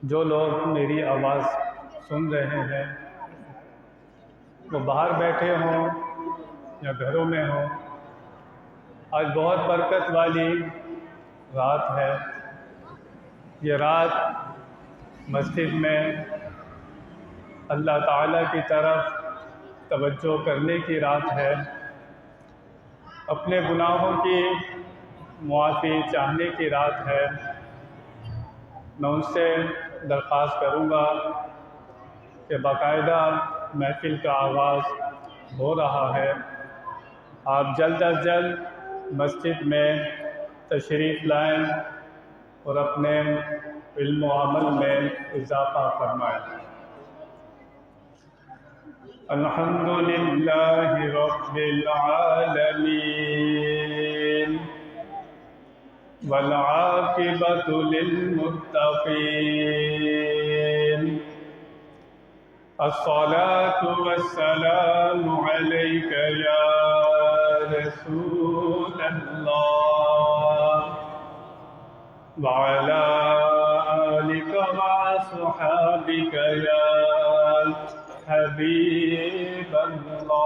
جو لوگ میری آواز سن رہے ہیں وہ باہر بیٹھے ہوں یا گھروں میں ہوں، آج بہت برکت والی رات ہے۔ یہ رات مسجد میں اللہ تعالیٰ کی طرف توجہ کرنے کی رات ہے، اپنے گناہوں کی معافی چاہنے کی رات ہے۔ میں ان سے درخواست کروں گا کہ باقاعدہ محفل کا آغاز ہو رہا ہے، آپ جلد از جلد مسجد میں تشریف لائیں اور اپنے علم و عمل میں اضافہ فرمائیں۔ الحمد للہ رب العالمین والعاقبۃ للمتقین، الصلاۃ والسلام علیک یا رسول اللہ وعلی آلک وصحابک یا حبیب اللہ۔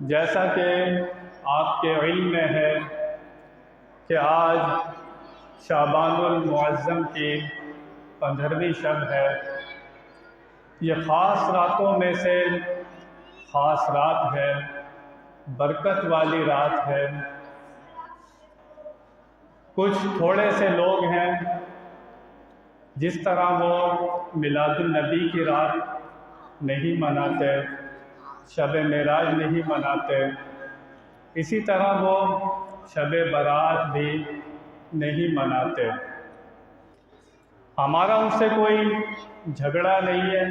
جیسا کہ آپ کے علم میں ہے کہ آج شعبان المعظم کی 15ویں شب ہے۔ یہ خاص راتوں میں سے خاص رات ہے، برکت والی رات ہے۔ کچھ تھوڑے سے لوگ ہیں جس طرح وہ میلاد النبی کی رات نہیں مناتے، شب معراج نہیں مناتے، اسی طرح وہ شب برات بھی نہیں مناتے۔ ہمارا ان سے کوئی جھگڑا نہیں ہے،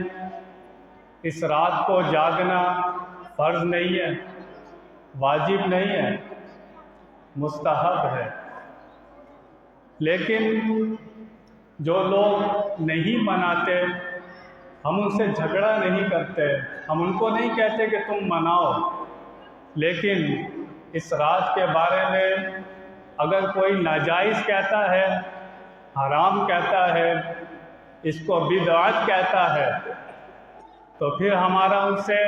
اس رات کو جاگنا فرض نہیں ہے، واجب نہیں ہے، مستحب ہے۔ لیکن جو لوگ نہیں مناتے ہم ان سے جھگڑا نہیں کرتے، ہم ان کو نہیں کہتے کہ تم مناؤ، لیکن اس رات کے بارے میں اگر کوئی ناجائز کہتا ہے، حرام کہتا ہے، اس کو بدعت کہتا ہے، تو پھر ہمارا ان سے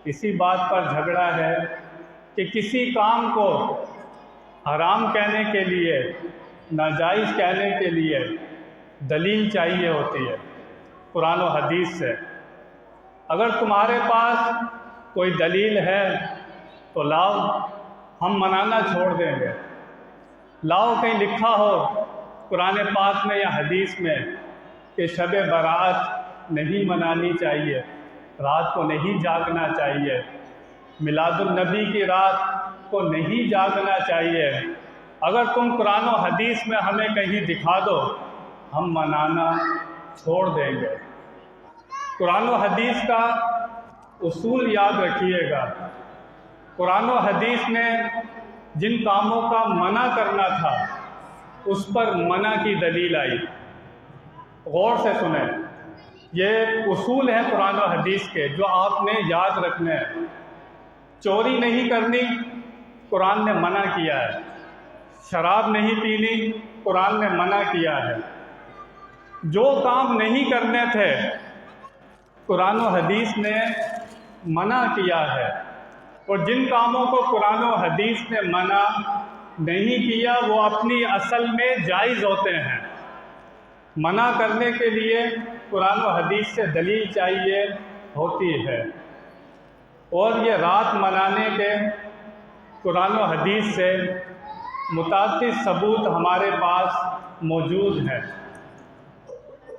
اسی بات پر جھگڑا ہے کہ کسی کام کو حرام کہنے کے لیے، ناجائز کہنے کے لیے دلیل چاہیے ہوتی ہے قرآن و حدیث سے۔ اگر تمہارے پاس کوئی دلیل ہے تو لاؤ، ہم منانا چھوڑ دیں گے۔ لاؤ کہیں لکھا ہو قرآن پاک میں یا حدیث میں کہ شب برات نہیں منانی چاہیے، رات کو نہیں جاگنا چاہیے، میلاد النبی کی رات کو نہیں جاگنا چاہیے۔ اگر تم قرآن و حدیث میں ہمیں کہیں دکھا دو، ہم منانا چھوڑ دیں گے۔ قرآن و حدیث کا اصول یاد رکھیے گا۔ قرآن و حدیث میں جن کاموں کا منع کرنا تھا اس پر منع کی دلیل آئی۔ غور سے سنیں، یہ اصول ہیں قرآن و حدیث کے جو آپ نے یاد رکھنے ہیں۔ چوری نہیں کرنی، قرآن نے منع کیا ہے۔ شراب نہیں پینی، قرآن نے منع کیا ہے۔ جو کام نہیں کرنے تھے قرآن و حدیث نے منع کیا ہے، اور جن کاموں کو قرآن و حدیث نے منع نہیں کیا وہ اپنی اصل میں جائز ہوتے ہیں۔ منع کرنے کے لیے قرآن و حدیث سے دلیل چاہیے ہوتی ہے، اور یہ رات منانے کے قرآن و حدیث سے متعدد ثبوت ہمارے پاس موجود ہیں۔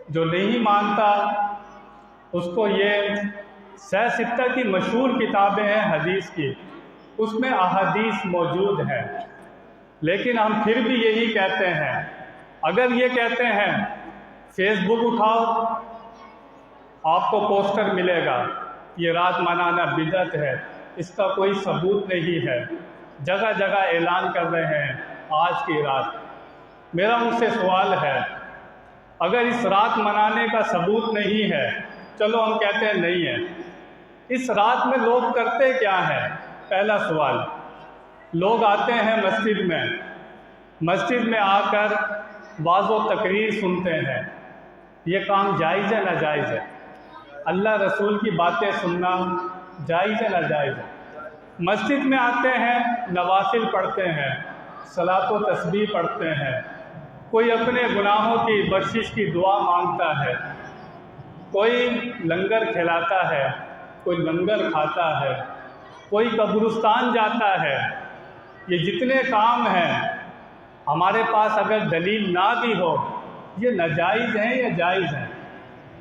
جو نہیں مانتا اس کو یہ سہ ستہ کی مشہور کتابیں ہیں حدیث کی، اس میں احادیث موجود ہیں، لیکن ہم پھر بھی یہی کہتے ہیں۔ اگر یہ کہتے ہیں فیس بک اٹھاؤ، آپ کو پوسٹر ملے گا یہ رات منانا بدعت ہے، اس کا کوئی ثبوت نہیں ہے، جگہ جگہ اعلان کر رہے ہیں آج کی رات۔ میرا ان سے سوال ہے، اگر اس رات منانے کا ثبوت نہیں ہے، چلو ہم کہتے ہیں نہیں ہے، اس رات میں لوگ کرتے کیا ہیں؟ پہلا سوال، لوگ آتے ہیں مسجد میں، مسجد میں آ کر واعظ و تقریر سنتے ہیں، یہ کام جائز ہے ناجائز ہے؟ اللہ رسول کی باتیں سننا جائز ہے ناجائز ہے؟ مسجد میں آتے ہیں، نوافل پڑھتے ہیں، صلاۃ و تسبیح پڑھتے ہیں، کوئی اپنے گناہوں کی بخشش کی دعا مانگتا ہے، کوئی لنگر کھلاتا ہے، کوئی لنگر کھاتا ہے، کوئی قبرستان جاتا ہے۔ یہ جتنے کام ہیں ہمارے پاس اگر دلیل نہ بھی ہو، یہ ناجائز ہیں یا جائز ہیں؟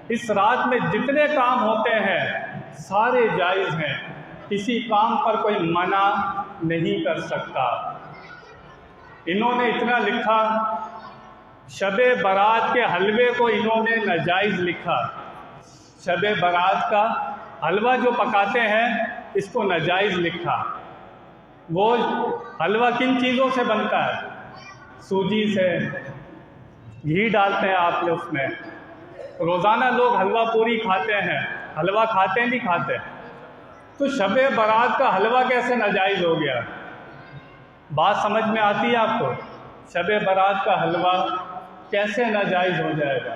اس رات میں جتنے کام ہوتے ہیں سارے جائز ہیں، کسی کام پر کوئی منع نہیں کر سکتا۔ انہوں نے اتنا لکھا، شب برات کے حلوے کو انہوں نے ناجائز لکھا۔ شب برات کا حلوہ جو پکاتے ہیں اس کو ناجائز لکھا۔ وہ حلوہ کن چیزوں سے بنتا ہے؟ سوجی سے، گھی ڈالتے ہیں آپ نے اس میں۔ روزانہ لوگ حلوہ پوری کھاتے ہیں، حلوہ کھاتے نہیں کھاتے؟ تو شب برات کا حلوہ کیسے ناجائز ہو گیا؟ بات سمجھ میں آتی ہے آپ کو؟ شب برات کا حلوہ کیسے ناجائز ہو جائے گا؟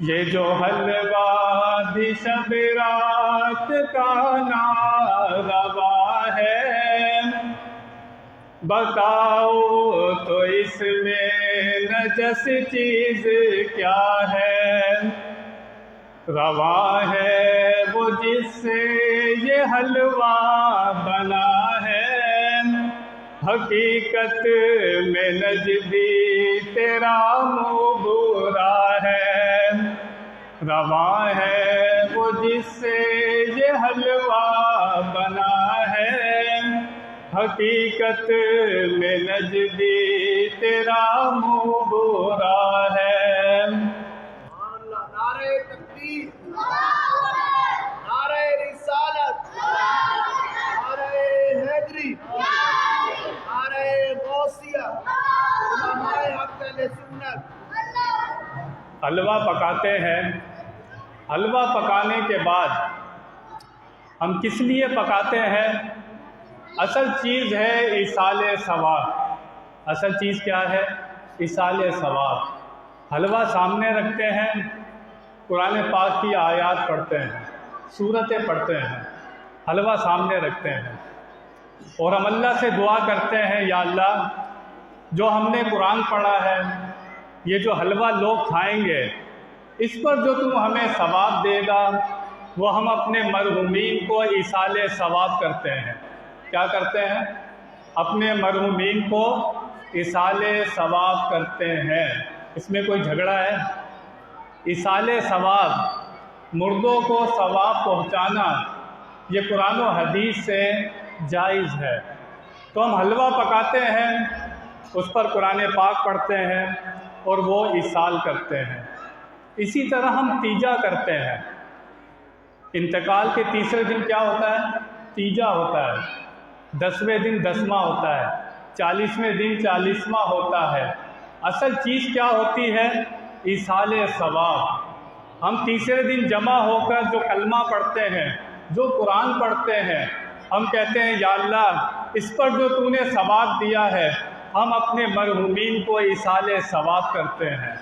یہ جو حلوہ بھی شب رات کا ناروا ہے، بتاؤ تو اس میں نجس چیز کیا ہے؟ روا ہے وہ جس سے یہ حلوہ بنا ہے، حقیقت میں نجدی تیرا منہ برا ہے۔ روا ہے وہ جس سے یہ حلوہ بنا ہے، حقیقت میں نجدی تیرا منہ برا ہے۔ نعرہ تکبیر، نعرہ رسالت، نعرہ حیدری، نعرہ غوثیہ، علماء حق اہل سنت۔ حلوہ پکاتے ہیں، حلوہ پکانے کے بعد ہم کس لیے پکاتے ہیں؟ اصل چیز ہے ایصال ثواب۔ اصل چیز کیا ہے؟ ایصال ثواب۔ حلوہ سامنے رکھتے ہیں، قرآن پاک کی آیات پڑھتے ہیں، سورتیں پڑھتے ہیں، حلوہ سامنے رکھتے ہیں، اور ہم اللہ سے دعا کرتے ہیں، یا اللہ جو ہم نے قرآن پڑھا ہے، یہ جو حلوہ لوگ کھائیں گے، اس پر جو تم ہمیں ثواب دے گا وہ ہم اپنے مرحومین کو ایصال ثواب کرتے ہیں۔ کیا کرتے ہیں؟ اپنے مرحومین کو ایصال ثواب کرتے ہیں۔ اس میں کوئی جھگڑا ہے؟ ایصال ثواب، مردوں کو ثواب پہنچانا، یہ قرآن و حدیث سے جائز ہے۔ تو ہم حلوہ پکاتے ہیں، اس پر قرآن پاک پڑھتے ہیں اور وہ ایصال کرتے ہیں۔ اسی طرح ہم تیجا کرتے ہیں۔ انتقال کے تیسرے دن کیا ہوتا ہے؟ تیجا ہوتا ہے۔ 10ویں دن 10واں ہوتا ہے، 40ویں دن 40واں ہوتا ہے۔ اصل چیز کیا ہوتی ہے؟ ایصال ثواب۔ ہم تیسرے دن جمع ہو کر جو کلمہ پڑھتے ہیں، جو قرآن پڑھتے ہیں، ہم کہتے ہیں یا اللہ اس پر جو تو نے ثواب دیا ہے ہم اپنے مرحومین کو ایصال ثواب کرتے ہیں۔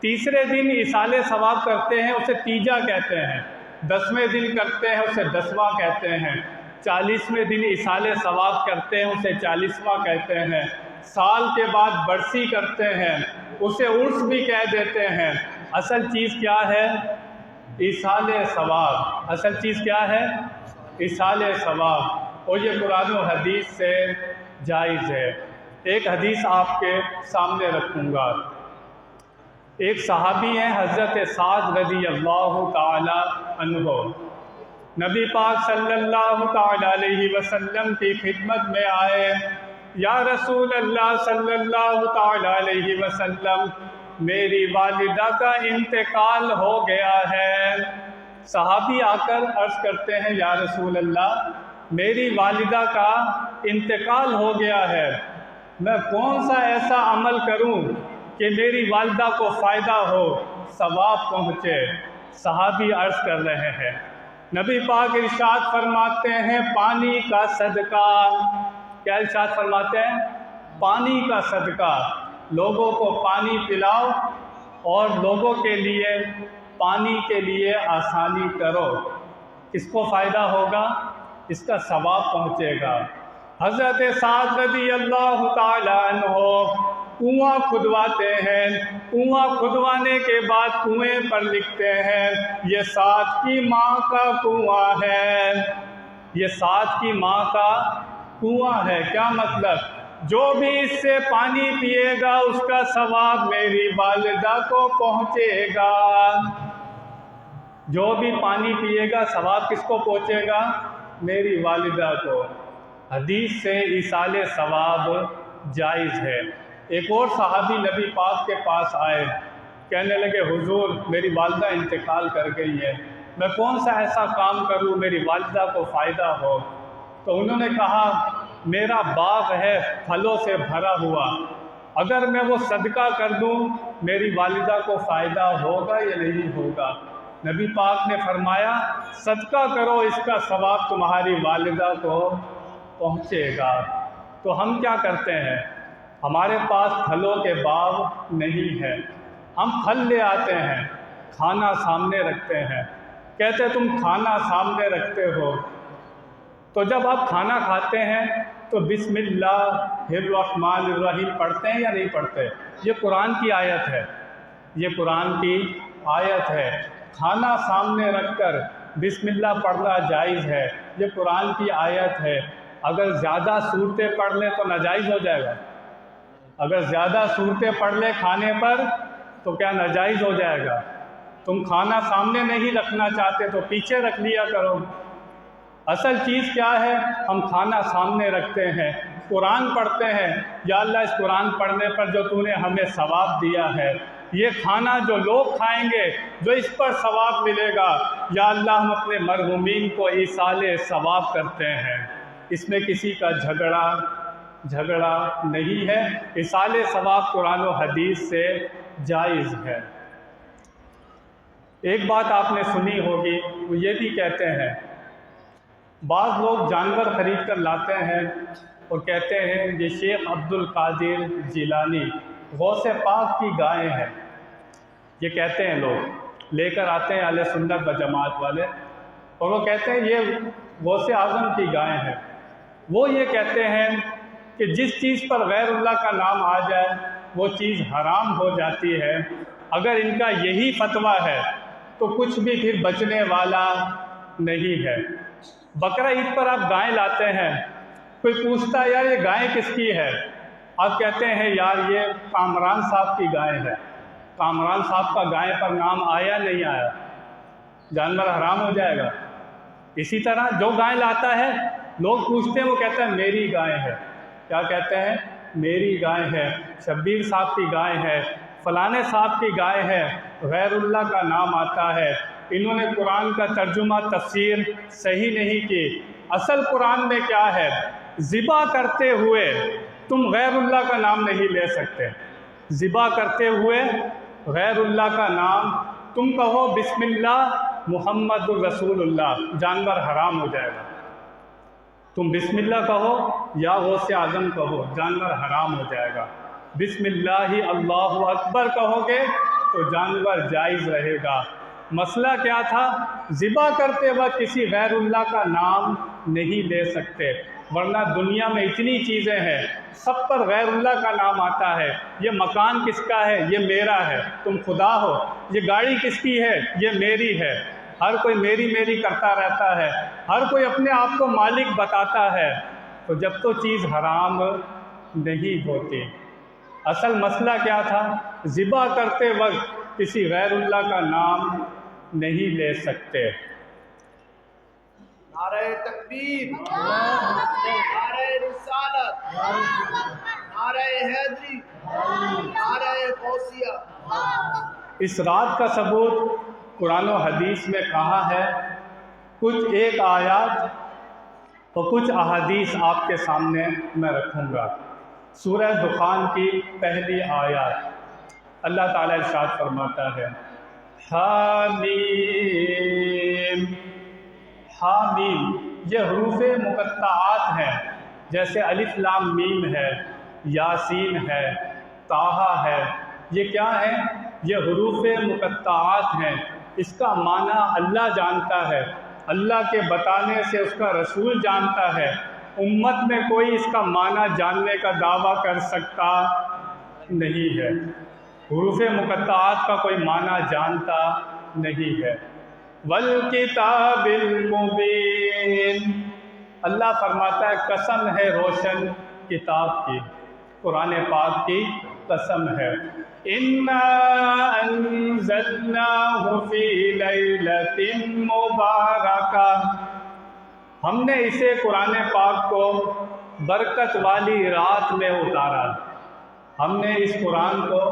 تیسرے دن ایصال ثواب کرتے ہیں، اسے تیجا کہتے ہیں۔ 10ویں دن کرتے ہیں، اسے 10واں کہتے ہیں۔ 40ویں دن ایصال ثواب کرتے ہیں، اسے 40واں کہتے ہیں۔ سال کے بعد برسی کرتے ہیں، اسے عرس بھی کہہ دیتے ہیں۔ اصل چیز کیا ہے؟ ایصال ثواب۔ اصل چیز کیا ہے؟ ایصال ثواب، اور یہ قرآن و حدیث سے جائز ہے۔ ایک حدیث آپ کے سامنے رکھوں گا۔ ایک صحابی ہیں حضرت سعد رضی اللہ تعالی عنہ، نبی پاک صلی اللہ تعالی علیہ وسلم کی خدمت میں آئے، یا رسول اللہ صلی اللہ تعالی علیہ وسلم میری والدہ کا انتقال ہو گیا ہے۔ صحابی آ کر عرض کرتے ہیں، یا رسول اللہ میری والدہ کا انتقال ہو گیا ہے، میں کون سا ایسا عمل کروں کہ میری والدہ کو فائدہ ہو، ثواب پہنچے؟ صحابی عرض کر رہے ہیں، نبی پاک ارشاد فرماتے ہیں پانی کا صدقہ۔ کیا ارشاد فرماتے ہیں؟ پانی کا صدقہ، لوگوں کو پانی پلاؤ اور لوگوں کے لیے پانی کے لیے آسانی کرو۔ کس کو فائدہ ہوگا؟ اس کا ثواب پہنچے گا۔ حضرت سعد رضی اللہ تعالیٰ عنہ کنواں کھدواتے ہیں، کنواں کھدوانے کے بعد کنویں پر لکھتے ہیں یہ سعد کی ماں کا کنواں ہے، یہ سعد کی ماں کا کنواں ہے۔ کیا مطلب؟ جو بھی اس سے پانی پیے گا اس کا ثواب میری والدہ کو پہنچے گا۔ جو بھی پانی پیے گا ثواب کس کو پہنچے گا؟ میری والدہ کو۔ حدیث سے ایصال ثواب جائز ہے۔ ایک اور صحابی نبی پاک کے پاس آئے، کہنے لگے حضور میری والدہ انتقال کر گئی ہے، میں کون سا ایسا کام کروں میری والدہ کو فائدہ ہو؟ تو انہوں نے کہا میرا باغ ہے پھلوں سے بھرا ہوا، اگر میں وہ صدقہ کر دوں میری والدہ کو فائدہ ہوگا یا نہیں ہوگا؟ نبی پاک نے فرمایا صدقہ کرو، اس کا ثواب تمہاری والدہ کو پہنچے گا۔ تو ہم کیا کرتے ہیں؟ ہمارے پاس پھلوں کے باغ نہیں ہے، ہم پھل لے آتے ہیں، کھانا سامنے رکھتے ہیں، کہتے تم کھانا سامنے رکھتے ہو، تو جب آپ کھانا کھاتے ہیں تو بسم اللہ الرحمن الرحیم پڑھتے ہیں یا نہیں پڑھتے؟ یہ قرآن کی آیت ہے، یہ قرآن کی آیت ہے۔ کھانا سامنے رکھ کر بسم اللہ پڑھنا جائز ہے، یہ قرآن کی آیت ہے۔ اگر زیادہ صورتیں پڑھ لیں تو ناجائز ہو جائے گا؟ اگر زیادہ صورتیں پڑھ لیں کھانے پر تو کیا ناجائز ہو جائے گا؟ تم کھانا سامنے نہیں رکھنا چاہتے تو پیچھے رکھ لیا کرو۔ اصل چیز کیا ہے؟ ہم کھانا سامنے رکھتے ہیں، قرآن پڑھتے ہیں، یا اللہ اس قرآن پڑھنے پر جو تو نے ہمیں ثواب دیا ہے، یہ کھانا جو لوگ کھائیں گے جو اس پر ثواب ملے گا، یا اللہ ہم اپنے مرحومین کو ایصال ثواب کرتے ہیں، اس میں کسی کا جھگڑا نہیں ہے۔ ایصال ثواب قرآن و حدیث سے جائز ہے۔ ایک بات آپ نے سنی ہوگی، وہ یہ بھی کہتے ہیں، بعض لوگ جانور خرید کر لاتے ہیں اور کہتے ہیں یہ شیخ عبد القادر جیلانی غوث پاک کی گائے ہیں، یہ کہتے ہیں، لوگ لے کر آتے ہیں اہل سنت و جماعت والے، اور وہ کہتے ہیں یہ غوث اعظم کی گائے ہیں۔ وہ یہ کہتے ہیں کہ جس چیز پر غیر اللہ کا نام آ جائے وہ چیز حرام ہو جاتی ہے۔ اگر ان کا یہی فتویٰ ہے تو کچھ بھی پھر بچنے والا نہیں ہے۔ بقرہ عید پر آپ گائے لاتے ہیں، کوئی پوچھتا ہے یار یہ گائے کس کی ہے؟ آپ کہتے ہیں یار یہ کامران صاحب کی گائے ہے۔ کامران صاحب کا گائے پر نام آیا نہیں آیا؟ جانور حرام ہو جائے گا؟ اسی طرح جو گائے لاتا ہے لوگ پوچھتے ہیں، وہ کہتا ہے میری گائے ہے۔ کیا کہتے ہیں؟ میری گائے ہے، شبیر صاحب کی گائے ہے، فلانے صاحب کی گائے ہے، غیر اللہ کا نام آتا ہے۔ انہوں نے قرآن کا ترجمہ تفسیر صحیح نہیں کی۔ اصل قرآن میں کیا ہے؟ ذبح کرتے ہوئے تم غیر اللہ کا نام نہیں لے سکتے۔ ذبح کرتے ہوئے غیر اللہ کا نام تم کہو بسم اللہ محمد الرسول اللہ، جانور حرام ہو جائے گا۔ تم بسم اللہ کہو یا غوث اعظم کہو، جانور حرام ہو جائے گا۔ بسم اللہ اللہ اکبر کہو گے تو جانور جائز رہے گا۔ مسئلہ کیا تھا؟ ذبح کرتے وقت کسی غیر اللہ کا نام نہیں لے سکتے، ورنہ دنیا میں اتنی چیزیں ہیں سب پر غیر اللہ کا نام آتا ہے۔ یہ مکان کس کا ہے؟ یہ میرا ہے، تم خدا ہو۔ یہ گاڑی کس کی ہے؟ یہ میری ہے۔ ہر کوئی میری میری کرتا رہتا ہے، ہر کوئی اپنے آپ کو مالک بتاتا ہے، تو جب تو چیز حرام نہیں ہوتی۔ اصل مسئلہ کیا تھا؟ ذبح کرتے وقت کسی غیر اللہ کا نام نہیں لے سکتے۔ نعرہ تکبیر، نعرہ رسالت، نعرہ حیدری، نعرہ غوثیہ۔ اس رات کا ثبوت قرآن و حدیث میں کہاں ہے؟ کچھ ایک آیات اور کچھ احادیث آپ کے سامنے میں رکھوں گا۔ سورہ دخان کی پہلی آیات، اللہ تعالیٰ ارشاد فرماتا ہے حامیم۔ حامیم یہ حروف مقطعات ہیں، جیسے الف لام میم ہے، یاسین ہے، طٰہٰ ہے، یہ کیا ہے؟ یہ حروف مقطعات ہیں۔ اس کا معنی اللہ جانتا ہے، اللہ کے بتانے سے اس کا رسول جانتا ہے۔ امت میں کوئی اس کا معنی جاننے کا دعویٰ کر سکتا نہیں ہے، حروف مقطعات کا کوئی معنی جانتا نہیں ہے۔ والکتاب المبین، اللہ فرماتا ہے قسم ہے روشن کتاب کی، قرآن پاک کی قسم ہے۔ اِنَّا أَنزَلْنَاهُ فِي لَيْلَةٍ مُبَارَكَةٍ، ہم نے اسے قرآن پاک کو برکت والی رات میں اتارا، ہم نے اس قرآن کو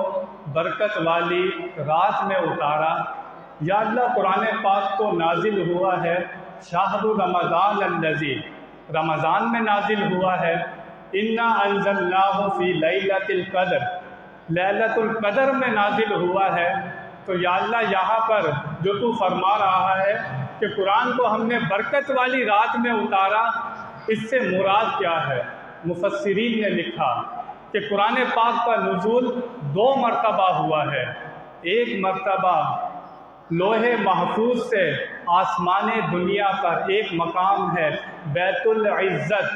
برکت والی رات میں اتارا۔ یا اللہ قرآن پاک تو نازل ہوا ہے شہر رمضان الذی، رمضان میں نازل ہوا ہے۔ انا انزلناہ فی لیلۃ القدر، لیلۃ القدر میں نازل ہوا ہے۔ تو یا اللہ یہاں پر جو تو فرما رہا ہے کہ قرآن کو ہم نے برکت والی رات میں اتارا، اس سے مراد کیا ہے؟ مفسرین نے لکھا کہ قرآن پاک کا نزول 2 مرتبہ ہوا ہے۔ ایک مرتبہ لوح محفوظ سے آسمان دنیا پر ایک مقام ہے بیت العزت،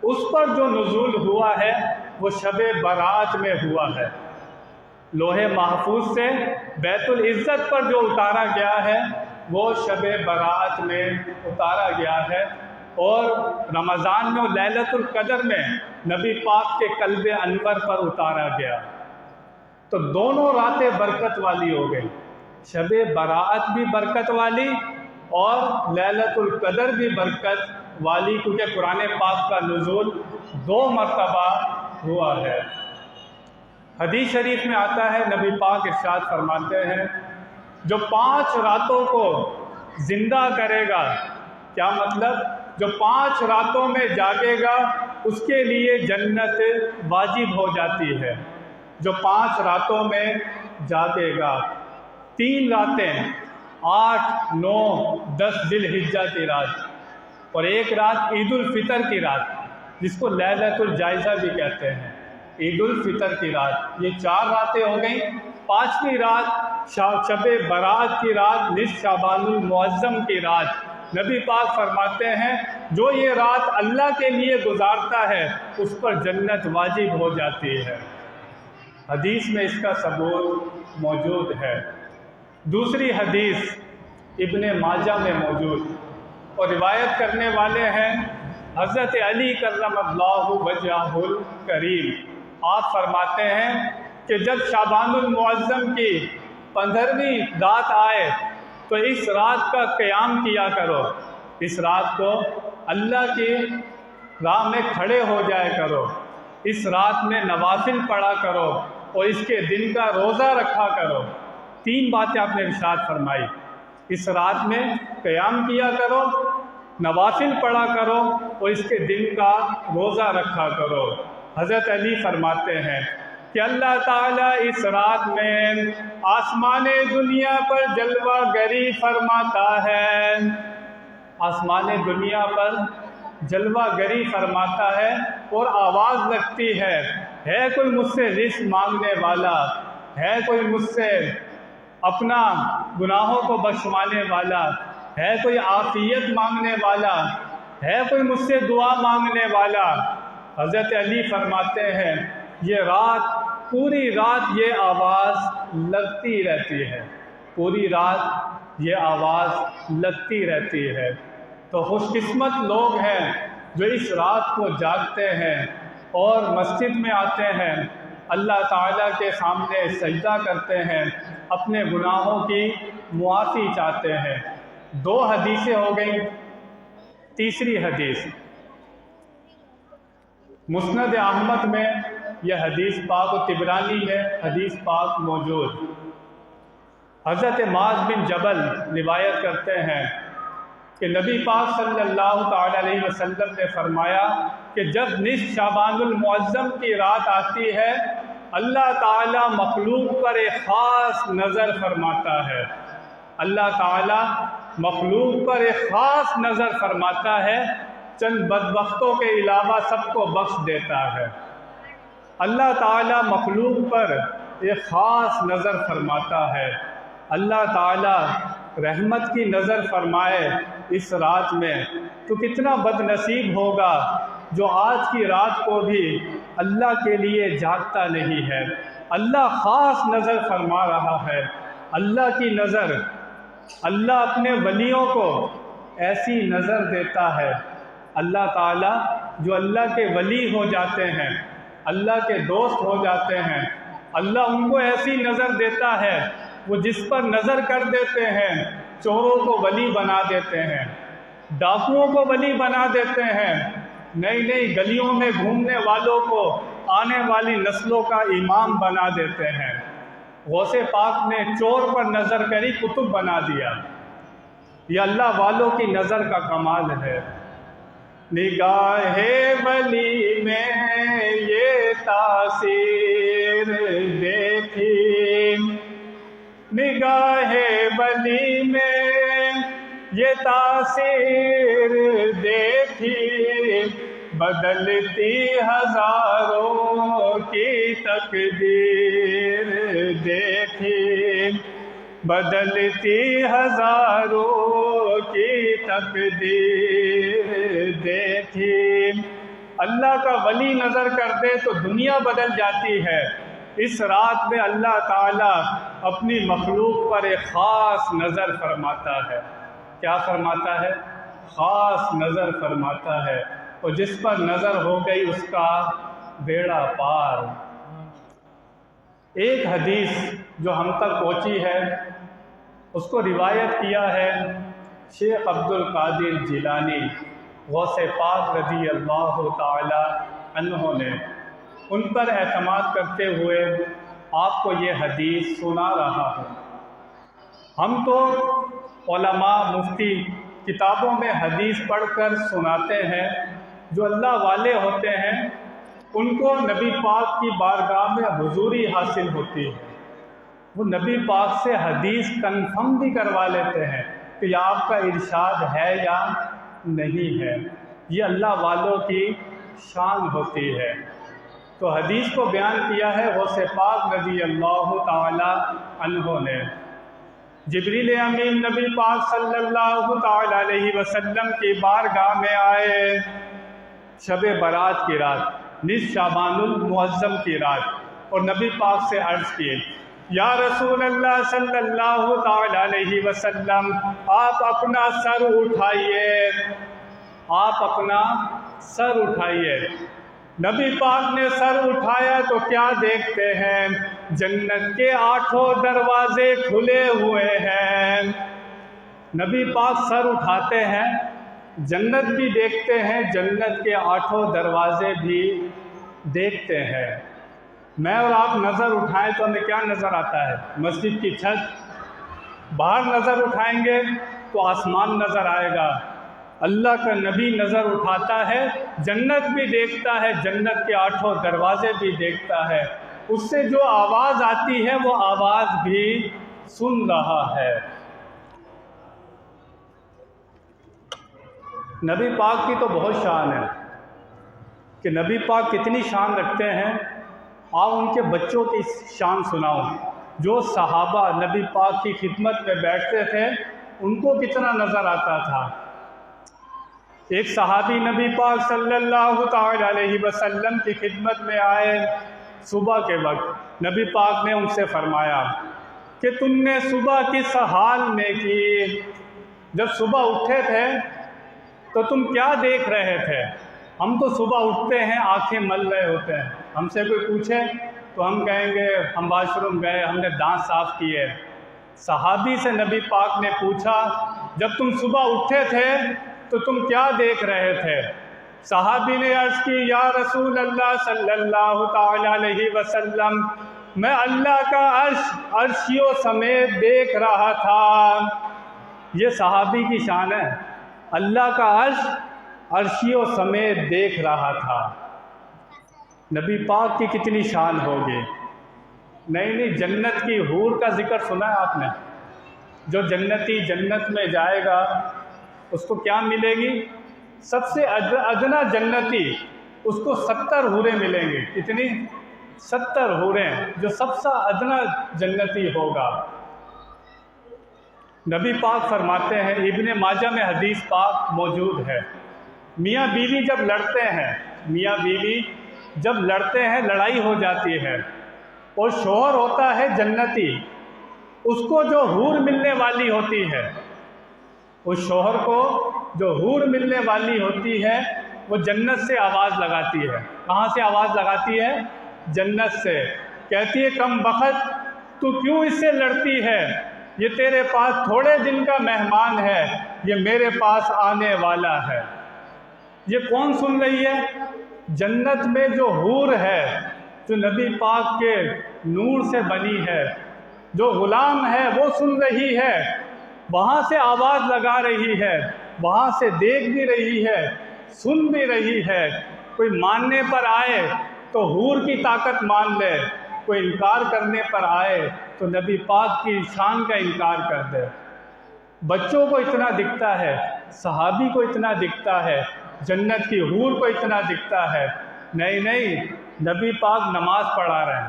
اس پر جو نزول ہوا ہے وہ شب برات میں ہوا ہے۔ لوح محفوظ سے بیت العزت پر جو اتارا گیا ہے وہ شب برات میں اتارا گیا ہے، اور رمضان میں لیلۃ القدر میں نبی پاک کے قلب انور پر اتارا گیا۔ تو دونوں راتیں برکت والی ہو گئی، شب برات بھی برکت والی اور لیلۃ القدر بھی برکت والی، کیونکہ قرآن پاک کا نزول 2 مرتبہ ہوا ہے۔ حدیث شریف میں آتا ہے، نبی پاک ارشاد فرماتے ہیں جو 5 راتوں کو زندہ کرے گا، کیا مطلب؟ جو 5 راتوں میں جاگے گا اس کے لیے جنت واجب ہو جاتی ہے۔ جو 5 راتوں میں جاگے گا، 3 راتیں 8، 9، 10 ذی الحجہ کی رات، اور ایک رات عید الفطر کی رات جس کو لیلۃ الجائزہ بھی کہتے ہیں، عید الفطر کی رات۔ یہ 4 راتیں ہو گئیں۔ 5ویں رات شب برات کی رات، نصف شعبان المعظم کی رات، نبی پاک فرماتے ہیں جو یہ رات اللہ کے لیے گزارتا ہے اس پر جنت واجب ہو جاتی ہے۔ حدیث میں اس کا ثبوت موجود ہے۔ دوسری حدیث ابن ماجہ میں موجود، اور روایت کرنے والے ہیں حضرت علی کرم اللہ وجہہ الکریم۔ آپ فرماتے ہیں کہ جب شعبان المعظم کی 15ویں رات آئے تو اس رات کا قیام کیا کرو، اس رات کو اللہ کی راہ میں کھڑے ہو جائے کرو، اس رات میں نوافل پڑھا کرو اور اس کے دن کا روزہ رکھا کرو۔ 3 باتیں آپ نے ارشاد فرمائی، اس رات میں قیام کیا کرو، نوافل پڑھا کرو اور اس کے دن کا روزہ رکھا کرو۔ حضرت علی فرماتے ہیں کہ اللہ تعالیٰ اس رات میں آسمان دنیا پر جلوہ گری فرماتا ہے، آسمان دنیا پر جلوہ گری فرماتا ہے اور آواز لگتی ہے کوئی مجھ سے رزق مانگنے والا، ہے کوئی مجھ سے اپنا گناہوں کو بخشوانے والا، ہے کوئی عافیت مانگنے والا، ہے کوئی مجھ سے دعا مانگنے والا۔ حضرت علی فرماتے ہیں یہ رات، پوری رات یہ آواز لگتی رہتی ہے، پوری رات یہ آواز لگتی رہتی ہے۔ تو خوش قسمت لوگ ہیں جو اس رات کو جاگتے ہیں اور مسجد میں آتے ہیں، اللہ تعالیٰ کے سامنے سجدہ کرتے ہیں، اپنے گناہوں کی معافی چاہتے ہیں۔ 2 حدیثیں ہو گئیں۔ تیسری حدیث مسند احمد میں یہ حدیث پاک و طبرانی میں حدیث پاک موجود۔ حضرت معاذ بن جبل روایت کرتے ہیں کہ نبی پاک صلی اللہ تعالی علیہ وسلم نے فرمایا کہ جب نصف شعبان المعظم کی رات آتی ہے اللہ تعالیٰ مخلوق پر ایک خاص نظر فرماتا ہے، اللہ تعالیٰ مخلوق پر ایک خاص نظر فرماتا ہے، چند بدبختوں کے علاوہ سب کو بخش دیتا ہے۔ اللہ تعالیٰ مخلوق پر ایک خاص نظر فرماتا ہے۔ اللہ تعالیٰ رحمت کی نظر فرمائے اس رات میں تو کتنا بد نصیب ہوگا جو آج کی رات کو بھی اللہ کے لیے جاگتا نہیں ہے۔ اللہ خاص نظر فرما رہا ہے۔ اللہ کی نظر، اللہ اپنے ولیوں کو ایسی نظر دیتا ہے۔ اللہ تعالیٰ جو اللہ کے ولی ہو جاتے ہیں، اللہ کے دوست ہو جاتے ہیں، اللہ ان کو ایسی نظر دیتا ہے، وہ جس پر نظر کر دیتے ہیں چوروں کو ولی بنا دیتے ہیں، ڈاکوؤں کو ولی بنا دیتے ہیں، نئی نئی گلیوں میں گھومنے والوں کو آنے والی نسلوں کا امام بنا دیتے ہیں۔ غوث پاک نے چور پر نظر کری قطب بنا دیا۔ یہ اللہ والوں کی نظر کا کمال ہے۔ نگاہ ولی میں یہ تاثیر دیکھی، نگاہ ولی میں یہ تاثیر دیکھی، بدلتی ہزاروں کی تقدیر دیکھی، بدلتی ہزاروں کی تقدیر دیکھی۔ اللہ کا ولی نظر کر دے تو دنیا بدل جاتی ہے۔ اس رات میں اللہ تعالیٰ اپنی مخلوق پر ایک خاص نظر فرماتا ہے۔ کیا فرماتا ہے؟ خاص نظر فرماتا ہے، اور جس پر نظر ہو گئی اس کا بیڑا پار۔ ایک حدیث جو ہم تک پہنچی ہے اس کو روایت کیا ہے شیخ عبد القادر جیلانی غوث پاک رضی اللہ تعالی عنہ نے۔ ان پر اعتماد کرتے ہوئے آپ کو یہ حدیث سنا رہا ہوں۔ ہم تو علماء مفتی کتابوں میں حدیث پڑھ کر سناتے ہیں، جو اللہ والے ہوتے ہیں ان کو نبی پاک کی بارگاہ میں حضوری حاصل ہوتی ہے۔ وہ نبی پاک سے حدیث کنفرم بھی کروا لیتے ہیں کہ یہ آپ کا ارشاد ہے یا نہیں ہے۔ یہ اللہ والوں کی شان ہوتی ہے۔ تو حدیث کو بیان کیا ہے غوث پاک رضی اللہ تعالی عنہ نے۔ جبریل امین نبی پاک صلی اللہ تعالی علیہ وسلم کی بارگاہ میں آئے شب برات کی رات، نصف شعبان المعظم کی رات، اور نبی پاک سے عرض کی، یا رسول اللہ صلی اللہ تعالی علیہ وسلم، آپ اپنا سر اٹھائیے، آپ اپنا سر اٹھائیے۔ نبی پاک نے سر اٹھایا تو کیا دیکھتے ہیں؟ جنت کے 8 دروازے کھلے ہوئے ہیں۔ نبی پاک سر اٹھاتے ہیں، جنت بھی دیکھتے ہیں، جنت کے 8 دروازے بھی دیکھتے ہیں۔ میں اور آپ نظر اٹھائیں تو ہمیں کیا نظر آتا ہے؟ مسجد کی چھت۔ باہر نظر اٹھائیں گے تو آسمان نظر آئے گا۔ اللہ کا نبی نظر اٹھاتا ہے، جنت بھی دیکھتا ہے، جنت کے 8 دروازے بھی دیکھتا ہے۔ اس سے جو آواز آتی ہے وہ آواز بھی سن رہا ہے۔ نبی پاک کی تو بہت شان ہے کہ نبی پاک کتنی شان رکھتے ہیں۔ آؤ ان کے بچوں کی شان سناؤ۔ جو صحابہ نبی پاک کی خدمت میں بیٹھتے تھے ان کو کتنا نظر آتا تھا۔ ایک صحابی نبی پاک صلی اللہ تعالی علیہ وسلم کی خدمت میں آئے صبح کے وقت۔ نبی پاک نے ان سے فرمایا کہ تم نے صبح کس حال میں کی؟ جب صبح اٹھے تھے تو تم کیا دیکھ رہے تھے؟ ہم تو صبح اٹھتے ہیں آنکھیں مل رہے ہوتے ہیں، ہم سے کوئی پوچھے تو ہم کہیں گے ہم واش روم گئے، ہم نے دانت صاف کیے۔ صحابی سے نبی پاک نے پوچھا جب تم صبح اٹھے تھے تو تم کیا دیکھ رہے تھے؟ صحابی نے عرض کی، یا رسول اللہ صلی اللہ تعالی علیہ وسلم، میں اللہ کا عرش عرشیوں سمیت دیکھ رہا تھا۔ یہ صحابی کی شان ہے، اللہ کا عرش عرشیوں سمیت دیکھ رہا تھا۔ نبی پاک کی کتنی شان ہوگی۔ نہیں، جنت کی حور کا ذکر سنا ہے آپ نے؟ جو جنتی جنت میں جائے گا اس کو کیا ملے گی؟ سب سے ادنا جنتی اس کو 70 حوریں ملیں گی۔ کتنی؟ 70 حوریں جو سب سے ادنا جنتی ہوگا۔ نبی پاک فرماتے ہیں، ابن ماجہ میں حدیث پاک موجود ہے، میاں بیوی جب لڑتے ہیں، میاں بیوی جب لڑتے ہیں، لڑائی ہو جاتی ہے اور شوہر ہوتا ہے جنتی، اس کو جو حور ملنے والی ہوتی ہے، اس شوہر کو جو حور ملنے والی ہوتی ہے وہ جنت سے آواز لگاتی ہے۔ کہاں سے آواز لگاتی ہے؟ جنت سے۔ کہتی ہے کم بخت تو کیوں اس سے لڑتی ہے، یہ تیرے پاس تھوڑے دن کا مہمان ہے، یہ میرے پاس آنے والا ہے۔ یہ کون سن رہی ہے؟ جنت میں جو حور ہے، جو نبی پاک کے نور سے بنی ہے، جو غلام ہے، وہ سن رہی ہے، وہاں سے آواز لگا رہی ہے، وہاں سے دیکھ بھی رہی ہے، سن بھی رہی ہے۔ کوئی ماننے پر آئے تو حور کی طاقت مان لے، کوئی انکار کرنے پر آئے تو نبی پاک کی شان کا انکار کر دے۔ بچوں کو اتنا دکھتا ہے، صحابی کو اتنا دکھتا ہے، جنت کی حور کو اتنا دکھتا ہے۔ نہیں، نبی پاک نماز پڑھا رہے ہیں،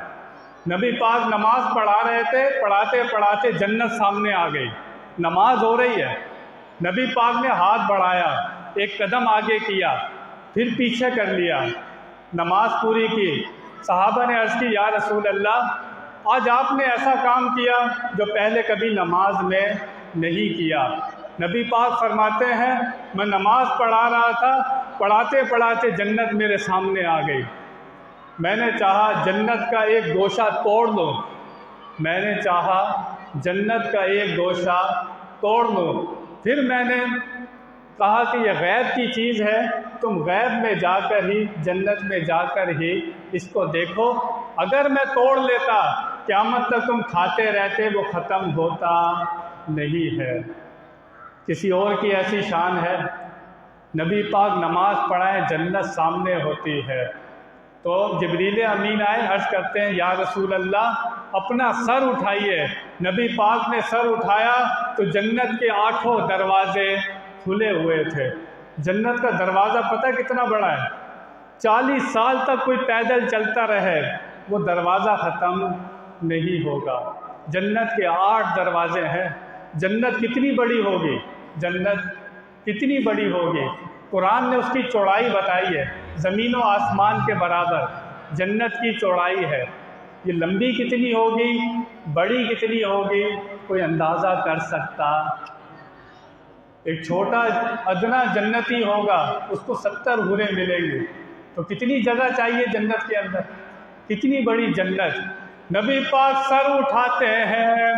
نبی پاک نماز پڑھا رہے تھے، پڑھاتے پڑھاتے جنت سامنے آ گئی، نماز ہو رہی ہے، نبی پاک نے ہاتھ بڑھایا، ایک قدم آگے کیا، پھر پیچھے کر لیا، نماز پوری کی۔ صحابہ نے عرض کی یا رسول اللہ، آج آپ نے ایسا کام کیا جو پہلے کبھی نماز میں نہیں کیا۔ نبی پاک فرماتے ہیں میں نماز پڑھا رہا تھا، پڑھاتے پڑھاتے جنت میرے سامنے آ گئی، میں نے چاہا جنت کا ایک گوشہ توڑ لو، میں نے چاہا جنت کا ایک گوشہ توڑ لو۔ پھر میں نے کہا کہ یہ غیب کی چیز ہے، تم غیب میں جا کر ہی، جنت میں جا کر ہی اس کو دیکھو، اگر میں توڑ لیتا قیامت تک تم کھاتے رہتے، وہ ختم ہوتا نہیں ہے۔ کسی اور کی ایسی شان ہے؟ نبی پاک نماز پڑھائیں، جنت سامنے ہوتی ہے۔ تو جبریل امین آئے، عرض کرتے ہیں یا رسول اللہ اپنا سر اٹھائیے۔ نبی پاک نے سر اٹھایا تو جنت کے 8 دروازے کھلے ہوئے تھے۔ جنت کا دروازہ پتہ کتنا بڑا ہے؟ 40 سال تک کوئی پیدل چلتا رہے وہ دروازہ ختم نہیں ہوگا۔ جنت کے 8 دروازے ہیں۔ جنت کتنی بڑی ہوگی؟ جنت کتنی بڑی ہوگی؟ قرآن نے اس کی چوڑائی بتائی ہے، زمین و آسمان کے برابر جنت کی چوڑائی ہے۔ یہ لمبی کتنی ہوگی، بڑی کتنی ہوگی، کوئی اندازہ کر سکتا؟ ایک چھوٹا ادنا جنتی ہوگا، اس کو 70 حوریں ملیں گی، تو کتنی جگہ چاہیے جنت کے اندر، کتنی بڑی جنت۔ نبی پاک سر اٹھاتے ہیں،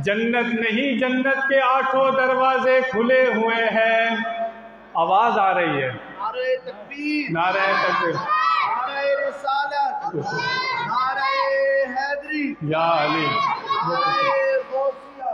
جنت نہیں، جنت کے 8 دروازے کھلے ہوئے ہیں۔ آواز آ رہی ہے، نعرہ تکبیر، نعرہ تکبیر، نعرہ رسالت، نعرہ حیدری، یا علی، نعرہ غوثیہ،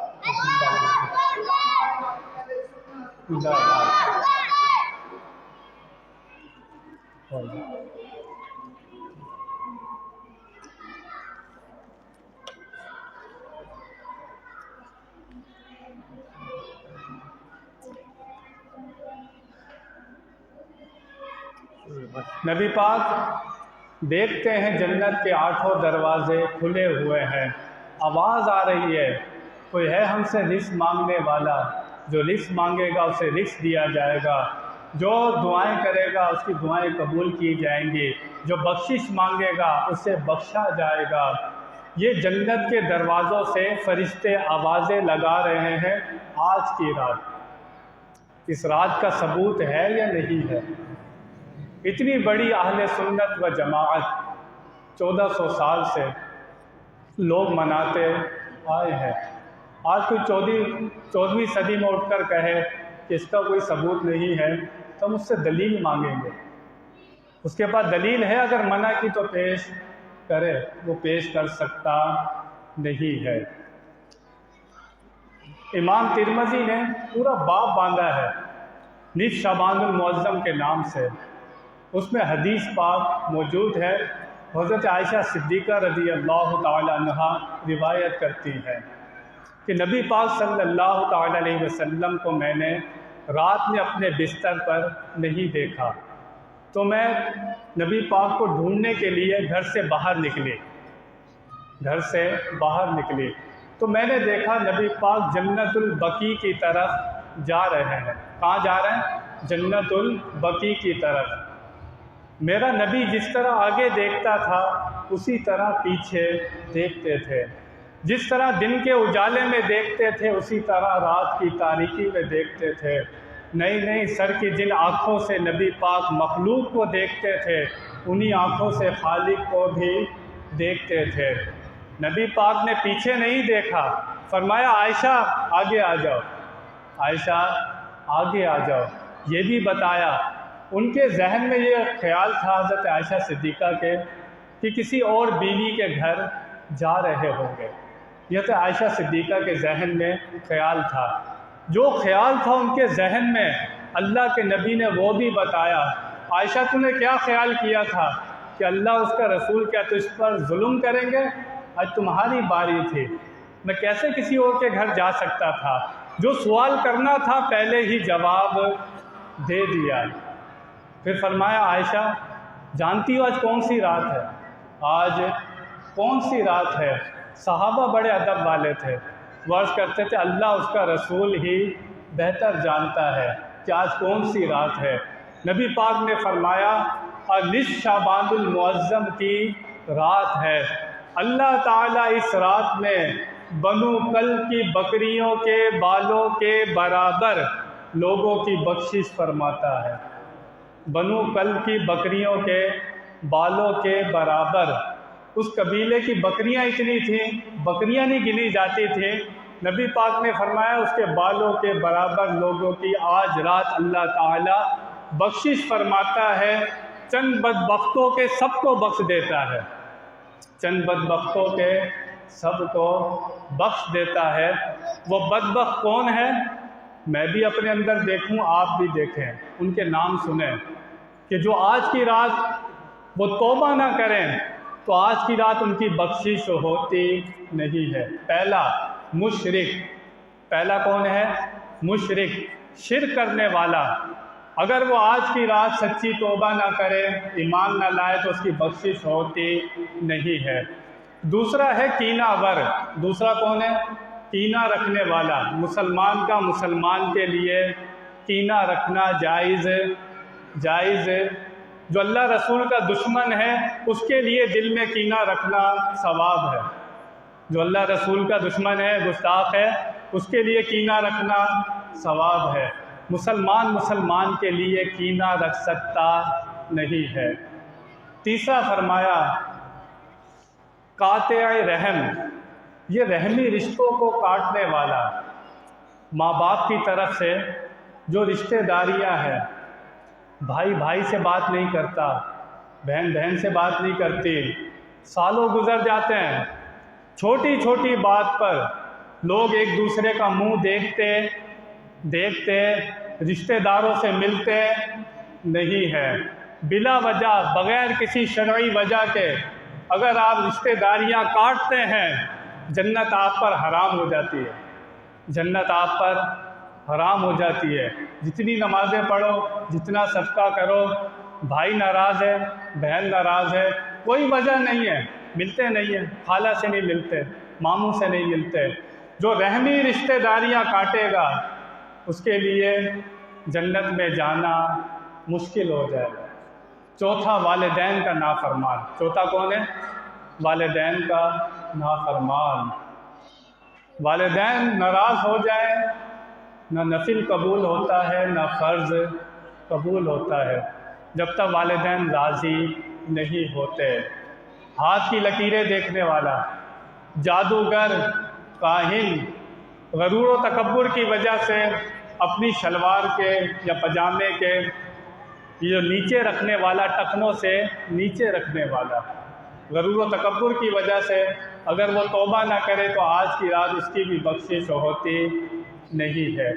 نبی پاک دیکھتے ہیں جنت کے 8 دروازے کھلے ہوئے ہیں، آواز آ رہی ہے، کوئی ہے ہم سے رزق مانگنے والا؟ جو رزق مانگے گا اسے رزق دیا جائے گا، جو دعائیں کرے گا اس کی دعائیں قبول کی جائیں گی، جو بخشش مانگے گا اسے بخشا جائے گا۔ یہ جنت کے دروازوں سے فرشتے آوازیں لگا رہے ہیں آج کی رات۔ اس رات کا ثبوت ہے یا نہیں ہے؟ اتنی بڑی اہل سنت و جماعت 1400 سال سے لوگ مناتے آئے ہیں، آج کوئی 14ویں صدی میں اٹھ کر کہے کہ اس کا کوئی ثبوت نہیں ہے تو ہم اس سے دلیل مانگیں گے۔ اس کے پاس دلیل ہے، اگر منع کی تو پیش کرے، وہ پیش کر سکتا نہیں ہے۔ امام ترمذی نے پورا باب باندھا ہے نصف شعبان المعظم کے نام سے، اس میں حدیث پاک موجود ہے۔ حضرت عائشہ صدیقہ رضی اللہ تعالی عنہا روایت کرتی ہیں کہ نبی پاک صلی اللہ تعالی علیہ وسلم کو میں نے رات میں اپنے بستر پر نہیں دیکھا، تو میں نبی پاک کو ڈھونڈنے کے لیے گھر سے باہر نکلی، تو میں نے دیکھا نبی پاک جنت البقیع کی طرف جا رہے ہیں۔ کہاں جا رہے ہیں؟ جنت البقیع کی طرف۔ میرا نبی جس طرح آگے دیکھتا تھا اسی طرح پیچھے دیکھتے تھے، جس طرح دن کے اجالے میں دیکھتے تھے اسی طرح رات کی تاریکی میں دیکھتے تھے۔ نہیں، سر کی جن آنکھوں سے نبی پاک مخلوق کو دیکھتے تھے انہی آنکھوں سے خالق کو بھی دیکھتے تھے۔ نبی پاک نے پیچھے نہیں دیکھا، فرمایا عائشہ آگے آ جاؤ، عائشہ آگے آ جاؤ۔ یہ بھی بتایا ان کے ذہن میں یہ خیال تھا حضرت عائشہ صدیقہ کے کہ کسی اور بیوی کے گھر جا رہے ہوں گے۔ یہ تو عائشہ صدیقہ کے ذہن میں خیال تھا۔ جو خیال تھا ان کے ذہن میں اللہ کے نبی نے وہ بھی بتایا۔ عائشہ تو نے کیا خیال کیا تھا کہ اللہ اس کا رسول کیا تجھ پر ظلم کریں گے؟ آج تمہاری باری تھی، میں کیسے کسی اور کے گھر جا سکتا تھا؟ جو سوال کرنا تھا پہلے ہی جواب دے دیا۔ پھر فرمایا عائشہ جانتی ہو آج کون سی رات ہے؟ آج کون سی رات ہے؟ صحابہ بڑے ادب والے تھے، وہ عرض کرتے تھے اللہ اس کا رسول ہی بہتر جانتا ہے کہ آج کون سی رات ہے۔ نبی پاک نے فرمایا نصف شعبان المعظم کی رات ہے۔ اللہ تعالیٰ اس رات میں بنو کلب کی بکریوں کے بالوں کے برابر لوگوں کی بخشش فرماتا ہے۔ بنو کلب کی بکریوں کے بالوں کے برابر، اس قبیلے کی بکریاں اتنی تھیں، بکریاں نہیں گنی جاتی تھیں، نبی پاک نے فرمایا اس کے بالوں کے برابر لوگوں کی آج رات اللہ تعالیٰ بخشش فرماتا ہے۔ چند بدبختوں کے سب کو بخش دیتا ہے، چند بدبختوں کے سب کو بخش دیتا ہے۔ وہ بدبخت کون ہے؟ میں بھی اپنے اندر دیکھوں، آپ بھی دیکھیں، ان کے نام سنیں کہ جو آج کی رات وہ توبہ نہ کریں تو آج کی رات ان کی بخشش ہوتی نہیں ہے۔ پہلا مشرک، پہلا کون ہے؟ مشرک، شرک کرنے والا۔ اگر وہ آج کی رات سچی توبہ نہ کرے، ایمان نہ لائے تو اس کی بخشش ہوتی نہیں ہے۔ دوسرا ہے کینہ ور، دوسرا کون ہے؟ کینہ رکھنے والا۔ مسلمان کا مسلمان کے لیے کینہ رکھنا جائز ہے۔ جو اللہ رسول کا دشمن ہے اس کے لیے دل میں کینہ رکھنا ثواب ہے۔ جو اللہ رسول کا دشمن ہے، گستاخ ہے، اس کے لیے کینہ رکھنا ثواب ہے۔ مسلمان کے لیے کینہ رکھ سکتا نہیں ہے۔ تیسرا فرمایا قاطع رحم، یہ رحمی رشتوں کو کاٹنے والا۔ ماں باپ کی طرف سے جو رشتہ داریاں ہیں، بھائی بھائی سے بات نہیں کرتا، بہن بہن سے بات نہیں کرتی، سالوں گزر جاتے ہیں، چھوٹی چھوٹی بات پر لوگ ایک دوسرے کا منہ دیکھتے رشتہ داروں سے ملتے نہیں ہے۔ بلا وجہ، بغیر کسی شرعی وجہ کے اگر آپ رشتہ داریاں کاٹتے ہیں، جنت آپ پر حرام ہو جاتی ہے، جنت آپ پر حرام ہو جاتی ہے۔ جتنی نمازیں پڑھو، جتنا صدقہ کرو، بھائی ناراض ہے، بہن ناراض ہے، کوئی وجہ نہیں ہے، ملتے نہیں ہیں، خالہ سے نہیں ملتے، ماموں سے نہیں ملتے۔ جو رحمی رشتہ داریاں کاٹے گا اس کے لیے جنت میں جانا مشکل ہو جائے گا۔ چوتھا والدین کا نافرمان۔ چوتھا کون ہے؟ والدین کا نافرمان۔ والدین ناراض ہو جائیں، نہ نفل قبول ہوتا ہے نہ فرض قبول ہوتا ہے جب تک والدین راضی نہیں ہوتے۔ ہاتھ کی لکیریں دیکھنے والا، جادوگر، کاہن، غرور و تکبر کی وجہ سے اپنی شلوار کے یا پاجامے کے یہ نیچے رکھنے والا، ٹخنوں سے نیچے رکھنے والا، غرور و تکبر کی وجہ سے اگر وہ توبہ نہ کرے تو آج کی رات اس کی بھی بخشش ہوتی نہیں ہے۔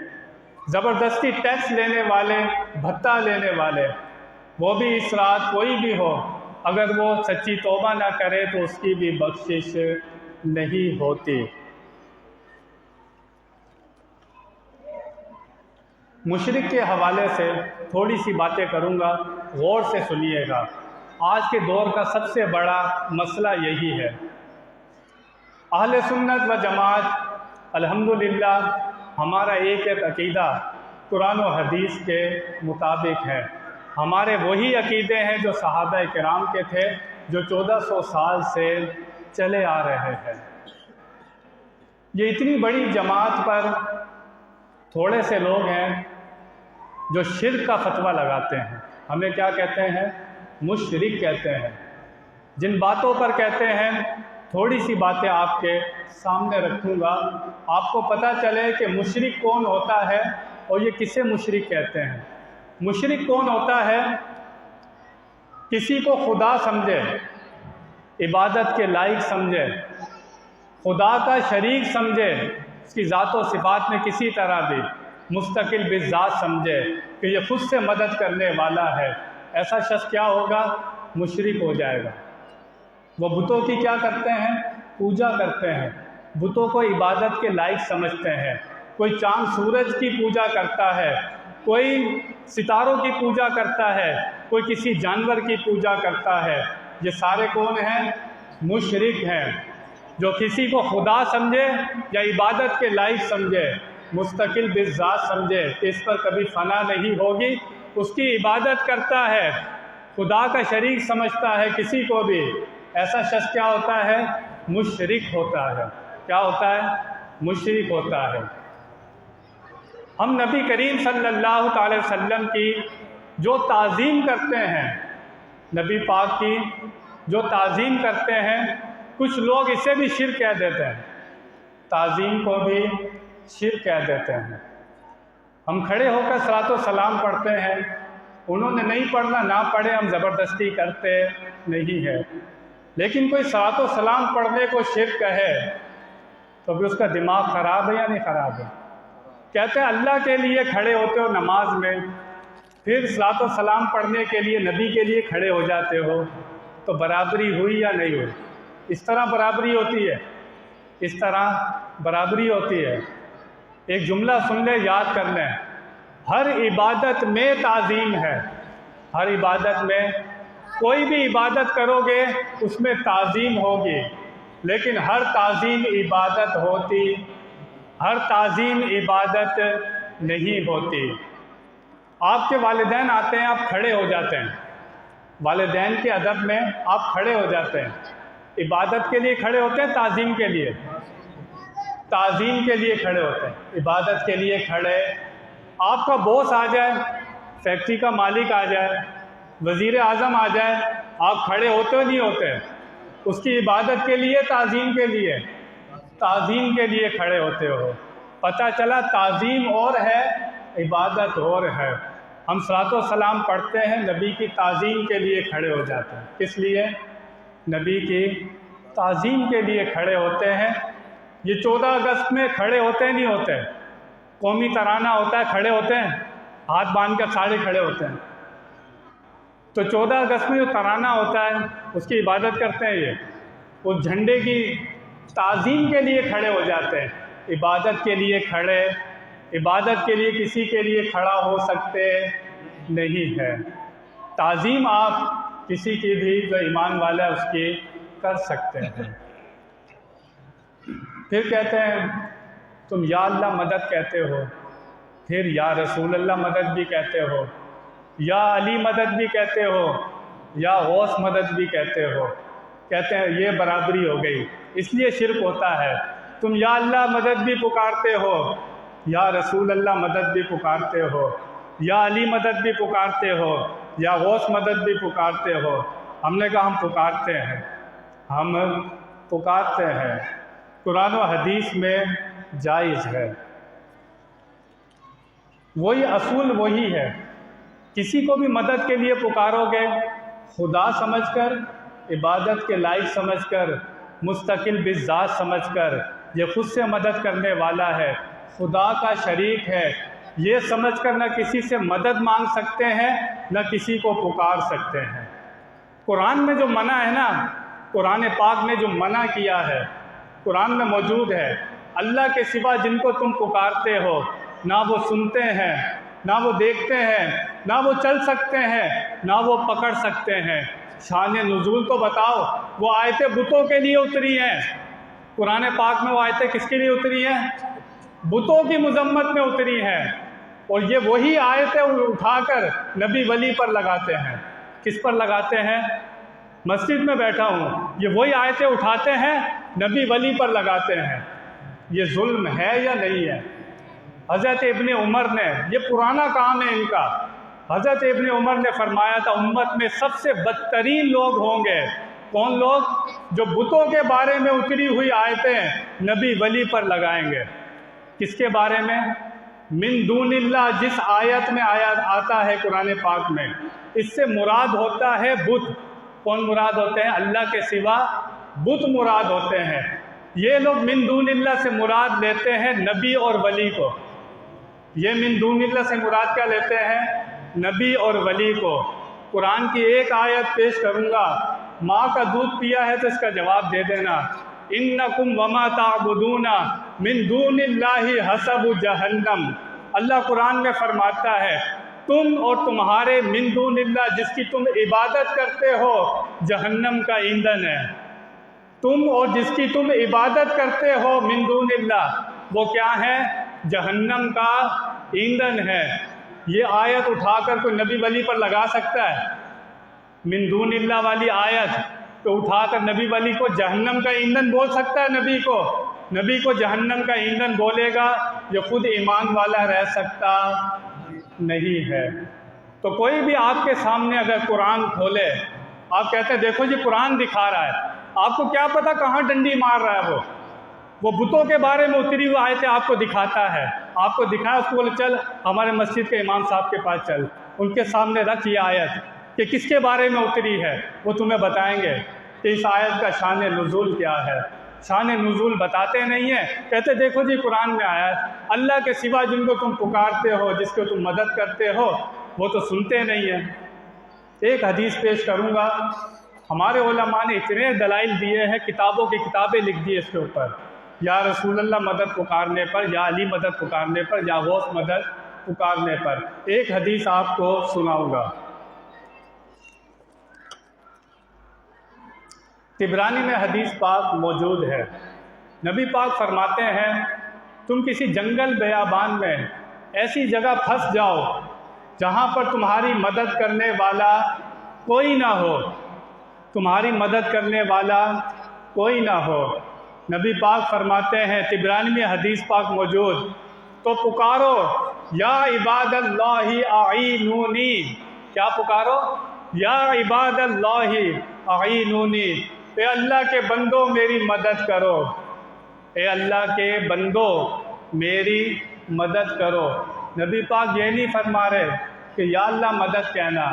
زبردستی ٹیکس لینے والے، بھتہ لینے والے، وہ بھی اس رات کوئی بھی ہو، اگر وہ سچی توبہ نہ کرے تو اس کی بھی بخشش نہیں ہوتی۔ مشرک کے حوالے سے تھوڑی سی باتیں کروں گا، غور سے سنیے گا۔ آج کے دور کا سب سے بڑا مسئلہ یہی ہے۔ اہل سنت و جماعت الحمدللہ ہمارا ایک عقیدہ قرآن و حدیث کے مطابق ہے۔ ہمارے وہی عقیدے ہیں جو صحابہ کرام کے تھے، جو 1400 سال سے چلے آ رہے ہیں۔ یہ اتنی بڑی جماعت پر تھوڑے سے لوگ ہیں جو شرک کا فتویٰ لگاتے ہیں۔ ہمیں کیا کہتے ہیں؟ مشرک کہتے ہیں۔ جن باتوں پر کہتے ہیں، تھوڑی سی باتیں آپ کے سامنے رکھوں گا، آپ کو پتہ چلے کہ مشرک کون ہوتا ہے اور یہ کسے مشرک کہتے ہیں۔ مشرک کون ہوتا ہے؟ کسی کو خدا سمجھے، عبادت کے لائق سمجھے، خدا کا شریک سمجھے، اس کی ذات و صفات میں کسی طرح بھی مستقل بالذات سمجھے کہ یہ خود سے مدد کرنے والا ہے، ایسا شخص کیا ہوگا؟ مشرک ہو جائے گا۔ وہ بتوں کی کیا کرتے ہیں؟ پوجا کرتے ہیں، بتوں کو عبادت کے لائق سمجھتے ہیں۔ کوئی چاند سورج کی پوجا کرتا ہے، کوئی ستاروں کی پوجا کرتا ہے، کوئی کسی جانور کی پوجا کرتا ہے۔ یہ سارے کون ہیں؟ مشرک ہیں۔ جو کسی کو خدا سمجھے یا عبادت کے لائق سمجھے، مستقل بالذات سمجھے کہ اس پر کبھی فنا نہیں ہوگی، اس کی عبادت کرتا ہے، خدا کا شریک سمجھتا ہے کسی کو بھی، ایسا شخص کیا ہوتا ہے؟ مشرک ہوتا ہے۔ کیا ہوتا ہے؟ مشرک ہوتا ہے۔ ہم نبی کریم صلی اللہ تعالی وسلم کی جو تعظیم کرتے ہیں، نبی پاک کی جو تعظیم کرتے ہیں، کچھ لوگ اسے بھی شرک کہہ دیتے ہیں، تعظیم کو بھی شرک کہہ دیتے ہیں۔ ہم کھڑے ہو کر صلاۃ و سلام پڑھتے ہیں، انہوں نے نہیں پڑھنا، نہ پڑھے، ہم زبردستی کرتے نہیں ہے۔ لیکن کوئی صلاۃ و سلام پڑھنے کو شرک کہے تو بھی اس کا دماغ خراب ہے یا نہیں خراب ہے؟ کہتے ہیں اللہ کے لیے کھڑے ہوتے ہو نماز میں، پھر صلاۃ و سلام پڑھنے کے لیے نبی کے لیے کھڑے ہو جاتے ہو، تو برابری ہوئی یا نہیں ہوئی؟ اس طرح برابری ہوتی ہے، اس طرح برابری ہوتی ہے۔ ایک جملہ سن لیں، یاد کر لیں، ہر عبادت میں تعظیم ہے۔ ہر عبادت میں، کوئی بھی عبادت کرو گے اس میں تعظیم ہوگی، لیکن ہر تعظیم عبادت ہوتی، ہر تعظیم عبادت نہیں ہوتی۔ آپ کے والدین آتے ہیں، آپ کھڑے ہو جاتے ہیں، والدین کے ادب میں آپ کھڑے ہو جاتے ہیں، عبادت کے لیے کھڑے ہوتے ہیں، تعظیم کے لیے؟ تعظیم کے لیے کھڑے ہوتے ہیں، عبادت کے لیے کھڑے۔ آپ کا باس آ جائے، فیکٹری کا مالک آ جائے، وزیر اعظم آ جائے، آپ کھڑے ہوتے ہو نہیں ہوتے؟ اس کی عبادت کے لیے، تعظیم کے لیے؟ تعظیم کے لیے کھڑے ہوتے ہو۔ پتہ چلا تعظیم اور ہے، عبادت اور ہے۔ ہم صلاۃ و سلام پڑھتے ہیں، نبی کی تعظیم کے لیے کھڑے ہو جاتے ہیں۔ کس لیے؟ نبی کی تعظیم کے لیے کھڑے ہوتے ہیں۔ یہ 14 اگست میں کھڑے ہوتے نہیں ہوتے؟ قومی ترانہ ہوتا ہے، کھڑے ہوتے ہیں، ہاتھ باندھ کر سارے کھڑے ہوتے ہیں۔ تو 14 اگست میں جو ترانہ ہوتا ہے اس کی عبادت کرتے ہیں، یہ اس جھنڈے کی تعظیم کے لیے کھڑے ہو جاتے ہیں۔ عبادت کے لیے کھڑے، عبادت کے لیے کسی کے لیے کھڑا ہو سکتے نہیں ہے۔ تعظیم آپ کسی کی بھی جو ایمان والا ہے اس کی کر سکتے ہیں۔ پھر کہتے ہیں تم یا اللہ مدد کہتے ہو، پھر یا رسول اللہ مدد بھی کہتے ہو، یا علی مدد بھی کہتے ہو، یا غوث مدد بھی کہتے ہو۔ کہتے ہیں یہ برابری ہو گئی، اس لیے شرک ہوتا ہے۔ تم یا اللہ مدد بھی پکارتے ہو، یا رسول اللہ مدد بھی پکارتے ہو، یا علی مدد بھی پکارتے ہو، یا غوث مدد بھی پکارتے ہو۔ ہم نے کہا ہم پکارتے ہیں، ہم پکارتے ہیں، قرآن و حدیث میں جائز ہے۔ وہی اصول وہی ہے، کسی کو بھی مدد کے لیے پکارو گے خدا سمجھ کر، عبادت کے لائق سمجھ کر، مستقل بالذات سمجھ کر، یہ خود سے مدد کرنے والا ہے، خدا کا شریک ہے، یہ سمجھ کر نہ کسی سے مدد مانگ سکتے ہیں، نہ کسی کو پکار سکتے ہیں۔ قرآن میں جو منع ہے نا، قرآن پاک نے جو منع کیا ہے، قرآن میں موجود ہے، اللہ کے سوا جن کو تم پکارتے ہو نہ وہ سنتے ہیں، نہ وہ دیکھتے ہیں، نہ وہ چل سکتے ہیں، نہ وہ پکڑ سکتے ہیں۔ شان نزول تو بتاؤ، وہ آیتیں بتوں کے لیے اتری ہیں۔ قرآن پاک میں وہ آیتیں کس کے لیے اتری ہیں؟ بتوں کی مذمت میں اتری ہیں، اور یہ وہی آیتیں اٹھا کر نبی ولی پر لگاتے ہیں۔ کس پر لگاتے ہیں؟ مسجد میں بیٹھا ہوں، یہ وہی آیتیں اٹھاتے ہیں، نبی ولی پر لگاتے ہیں۔ یہ ظلم ہے یا نہیں ہے؟ حضرت ابن عمر نے، یہ پرانا کام ہے ان کا، حضرت ابن عمر نے فرمایا تھا امت میں سب سے بدترین لوگ ہوں گے کون لوگ؟ جو بتوں کے بارے میں اتری ہوئی آیتیں نبی ولی پر لگائیں گے۔ کس کے بارے میں؟ من دون اللہ، جس آیت میں آتا ہے قرآن پاک میں، اس سے مراد ہوتا ہے بت۔ کون مراد ہوتے ہیں؟ اللہ کے سوا بت مراد ہوتے ہیں۔ یہ لوگ من دون اللہ سے مراد لیتے ہیں نبی اور ولی کو۔ یہ من دون اللہ سے مراد کیا لیتے ہیں؟ نبی اور ولی کو۔ قرآن کی ایک آیت پیش کروں گا، ماں کا دودھ پیا ہے تو اس کا جواب دے دینا۔ انکم وما تعبدون من دون اللہ حسب جہنم۔ اللہ قرآن میں فرماتا ہے تم اور تمہارے من دون اللہ جس کی تم عبادت کرتے ہو جہنم کا ایندھن ہے۔ تم اور جس کی تم عبادت کرتے ہو من دون اللہ، وہ کیا ہے؟ جہنم کا ایندھن ہے۔ یہ آیت اٹھا کر کوئی نبی ولی پر لگا سکتا ہے؟ من دون اللہ والی آیت تو اٹھا کر نبی ولی کو جہنم کا ایندھن بول سکتا ہے؟ نبی کو جہنم کا ایندھن بولے گا؟ یہ خود ایمان والا رہ سکتا نہیں ہے۔ تو کوئی بھی آپ کے سامنے اگر قرآن کھولے، آپ کہتے ہیں دیکھو جی قرآن دکھا رہا ہے، آپ کو کیا پتہ کہاں ڈنڈی مار رہا ہے؟ وہ بتوں کے بارے میں اتری ہوئی آیتیں آپ کو دکھاتا ہے، آپ کو دکھایا، اس کو بولے چل ہمارے مسجد کے امام صاحب کے پاس چل، ان کے سامنے رکھ یہ آیت کہ کس کے بارے میں اتری ہے، وہ تمہیں بتائیں گے کہ اس آیت کا شان نزول کیا ہے۔ شان نزول بتاتے نہیں ہیں، کہتے دیکھو جی قرآن میں آیا ہے۔ اللہ کے سوا جن کو تم پکارتے ہو، جس کو تم مدد کرتے ہو، وہ تو سنتے نہیں ہیں۔ ایک حدیث پیش کروں گا، ہمارے علماء نے اتنے دلائل دیے ہیں، کتابوں کی کتابیں لکھ دی اس کے اوپر، یا رسول اللہ مدد پکارنے پر، یا علی مدد پکارنے پر، یا غوث مدد پکارنے پر۔ ایک حدیث آپ کو سناؤں گا، طبرانی میں حدیث پاک موجود ہے۔ نبی پاک فرماتے ہیں تم کسی جنگل بیابان میں ایسی جگہ پھنس جاؤ جہاں پر تمہاری مدد کرنے والا کوئی نہ ہو، تمہاری مدد کرنے والا کوئی نہ ہو۔ نبی پاک فرماتے ہیں، طبرانی میں حدیث پاک موجود، تو پکارو یا عباد اللہ اعینونی۔ کیا پکارو؟ یا عباد اللہ اعینونی، اے اللہ کے بندو میری مدد کرو، اے اللہ کے بندو میری مدد کرو۔ نبی پاک یہ نہیں فرما رہے کہ یا اللہ مدد کہنا،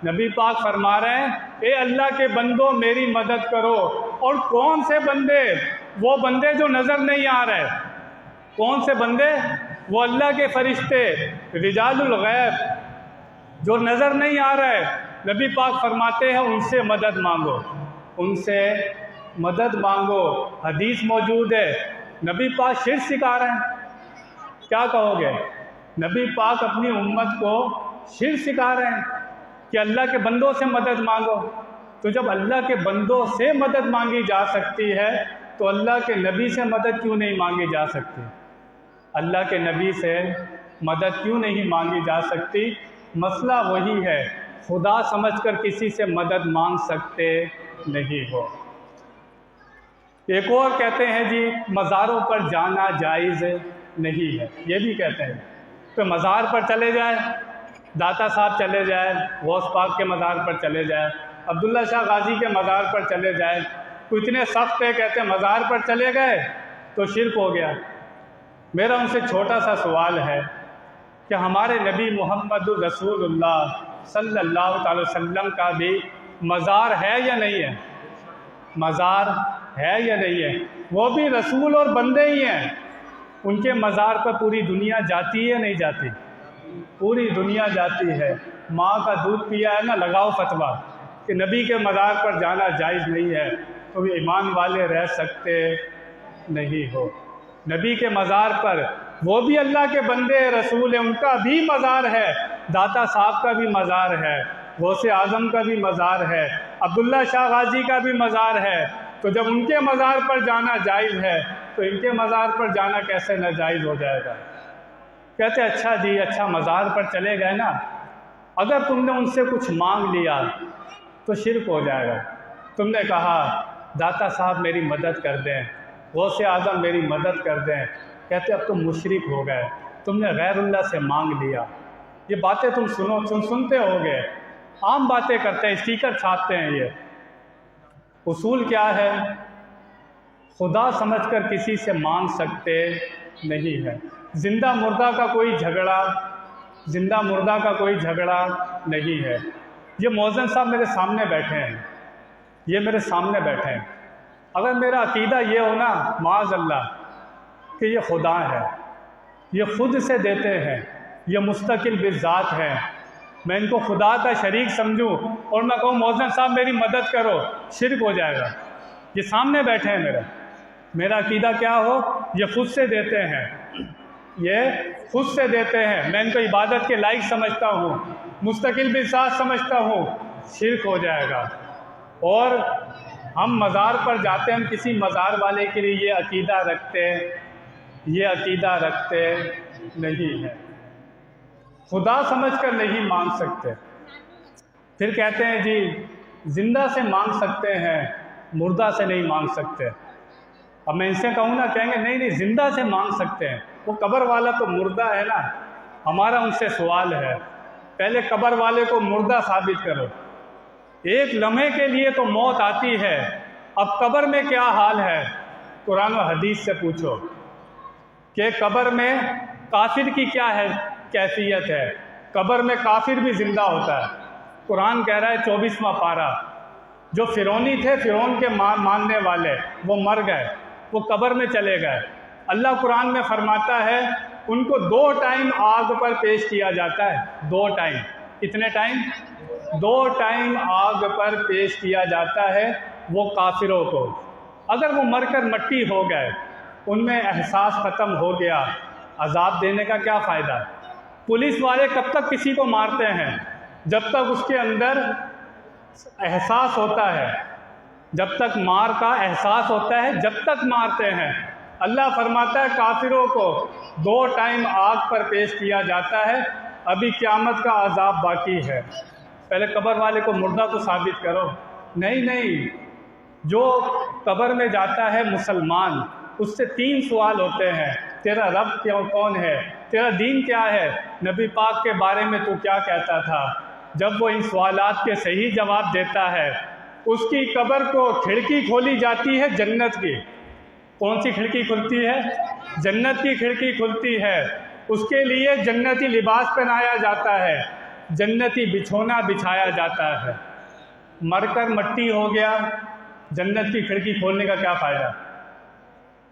نبی پاک فرما رہے ہیں اے اللہ کے بندو میری مدد کرو۔ اور کون سے بندے؟ وہ بندے جو نظر نہیں آ رہے۔ کون سے بندے؟ وہ اللہ کے فرشتے، رجال الغیب، جو نظر نہیں آ رہے۔ نبی پاک فرماتے ہیں ان سے مدد مانگو، ان سے مدد مانگو۔ حدیث موجود ہے، نبی پاک شرک سکھا رہے ہیں، کیا کہو گے؟ نبی پاک اپنی امت کو شرک سکھا رہے ہیں کہ اللہ کے بندوں سے مدد مانگو۔ تو جب اللہ کے بندوں سے مدد مانگی جا سکتی ہے تو اللہ کے نبی سے مدد کیوں نہیں مانگی جا سکتی؟ اللہ کے نبی سے مدد کیوں نہیں مانگی جا سکتی؟ مسئلہ وہی ہے، خدا سمجھ کر کسی سے مدد مانگ سکتے نہیں ہو۔ ایک اور کہتے ہیں جی مزاروں پر جانا جائز نہیں ہے، یہ بھی کہتے ہیں تو مزار پر چلے جائے، داتا صاحب چلے جائے، غوث پاک کے مزار پر چلے جائے، عبداللہ شاہ غازی کے مزار پر چلے جائے، تو اتنے سخت ہے، کہتے ہیں مزار پر چلے گئے تو شرک ہو گیا۔ میرا ان سے چھوٹا سا سوال ہے کہ ہمارے نبی محمد رسول اللہ صلی اللہ تعالی وسلم کا بھی مزار ہے یا نہیں ہے؟ مزار ہے یا نہیں ہے؟ وہ بھی رسول اور بندے ہی ہیں، ان کے مزار پر پوری دنیا جاتی ہے نہیں جاتی؟ پوری دنیا جاتی ہے۔ ماں کا دودھ پیا ہے نا، لگاؤ فتویٰ کہ نبی کے مزار پر جانا جائز نہیں ہے، تو ایمان والے رہ سکتے نہیں ہو۔ نبی کے مزار پر وہ بھی اللہ کے بندے رسول ہیں، ان کا بھی مزار ہے، داتا صاحب کا بھی مزار ہے، غوث اعظم کا بھی مزار ہے، عبداللہ شاہ غازی کا بھی مزار ہے۔ تو جب ان کے مزار پر جانا جائز ہے تو ان کے مزار پر جانا کیسے ناجائز ہو جائے گا؟ کہتے اچھا جی، اچھا مزار پر چلے گئے نا، اگر تم نے ان سے کچھ مانگ لیا تو شرک ہو جائے گا۔ تم نے کہا داتا صاحب میری مدد کر دیں، غوث اعظم میری مدد کر دیں، کہتے اب تم مشرک ہو گئے، تم نے غیر اللہ سے مانگ لیا۔ یہ باتیں تم سنتے ہو گے، عام باتیں کرتے ہیں، اسٹیکر چھاپتے ہیں۔ یہ اصول کیا ہے؟ خدا سمجھ کر کسی سے مانگ سکتے نہیں ہے۔ زندہ مردہ کا کوئی جھگڑا نہیں ہے۔ یہ مؤذن صاحب میرے سامنے بیٹھے ہیں، اگر میرا عقیدہ یہ ہو نا معاذ اللہ کہ یہ خدا ہے، یہ خود سے دیتے ہیں، یہ مستقل بالذات ہے، میں ان کو خدا کا شریک سمجھوں اور میں کہوں مؤذن صاحب میری مدد کرو، شرک ہو جائے گا۔ یہ سامنے بیٹھے ہیں، میرا عقیدہ کیا ہو، یہ خود سے دیتے ہیں، میں ان کو عبادت کے لائق سمجھتا ہوں، مستقل بالذات سمجھتا ہوں، شرک ہو جائے گا۔ اور ہم مزار پر جاتے ہیں، ہم کسی مزار والے کے لیے یہ عقیدہ رکھتے نہیں ہیں، خدا سمجھ کر نہیں مانگ سکتے۔ پھر کہتے ہیں جی زندہ سے مانگ سکتے ہیں، مردہ سے نہیں مانگ سکتے۔ اب میں ان سے کہوں نا، کہیں گے نہیں زندہ سے مانگ سکتے ہیں، وہ قبر والا تو مردہ ہے نا۔ ہمارا ان سے سوال ہے، پہلے قبر والے کو مردہ ثابت کرو، ایک لمحے کے لیے تو موت آتی ہے، اب قبر میں کیا حال ہے؟ قرآن و حدیث سے پوچھو کہ قبر میں کافر کی کیا ہے کیفیت ہے۔ قبر میں کافر بھی زندہ ہوتا ہے۔ قرآن کہہ رہا ہے 24واں پارہ، جو فرعونی تھے، فرعون کے ماننے والے، وہ مر گئے، وہ قبر میں چلے گئے۔ اللہ قرآن میں فرماتا ہے ان کو 2 ٹائم آگ پر پیش کیا جاتا ہے، 2 ٹائم۔ کتنے ٹائم؟ 2 ٹائم آگ پر پیش کیا جاتا ہے وہ کافروں کو۔ اگر وہ مر کر مٹی ہو گئے، ان میں احساس ختم ہو گیا، عذاب دینے کا کیا فائدہ؟ پولیس والے کب تک کسی کو مارتے ہیں؟ جب تک اس کے اندر احساس ہوتا ہے، جب تک مار کا احساس ہوتا ہے، جب تک مارتے ہیں۔ اللہ فرماتا ہے کافروں کو 2 ٹائم آگ پر پیش کیا جاتا ہے، ابھی قیامت کا عذاب باقی ہے۔ پہلے قبر والے کو مردہ کو ثابت کرو۔ نہیں، جو قبر میں جاتا ہے مسلمان، اس سے 3 سوال ہوتے ہیں، تیرا رب کون ہے، تیرا دین کیا ہے، نبی پاک کے بارے میں تو کیا کہتا تھا۔ جب وہ ان سوالات کے صحیح جواب دیتا ہے، اس کی قبر کو کھڑکی کھولی جاتی ہے جنت کی۔ کون سی کھڑکی کھلتی ہے؟ جنت کی کھڑکی کھلتی ہے۔ اس کے لیے جنتی لباس پہنایا جاتا ہے، جنتی بچھونا بچھایا جاتا ہے۔ مر کر مٹی ہو گیا، جنت کی کھڑکی کھولنے کا کیا فائدہ؟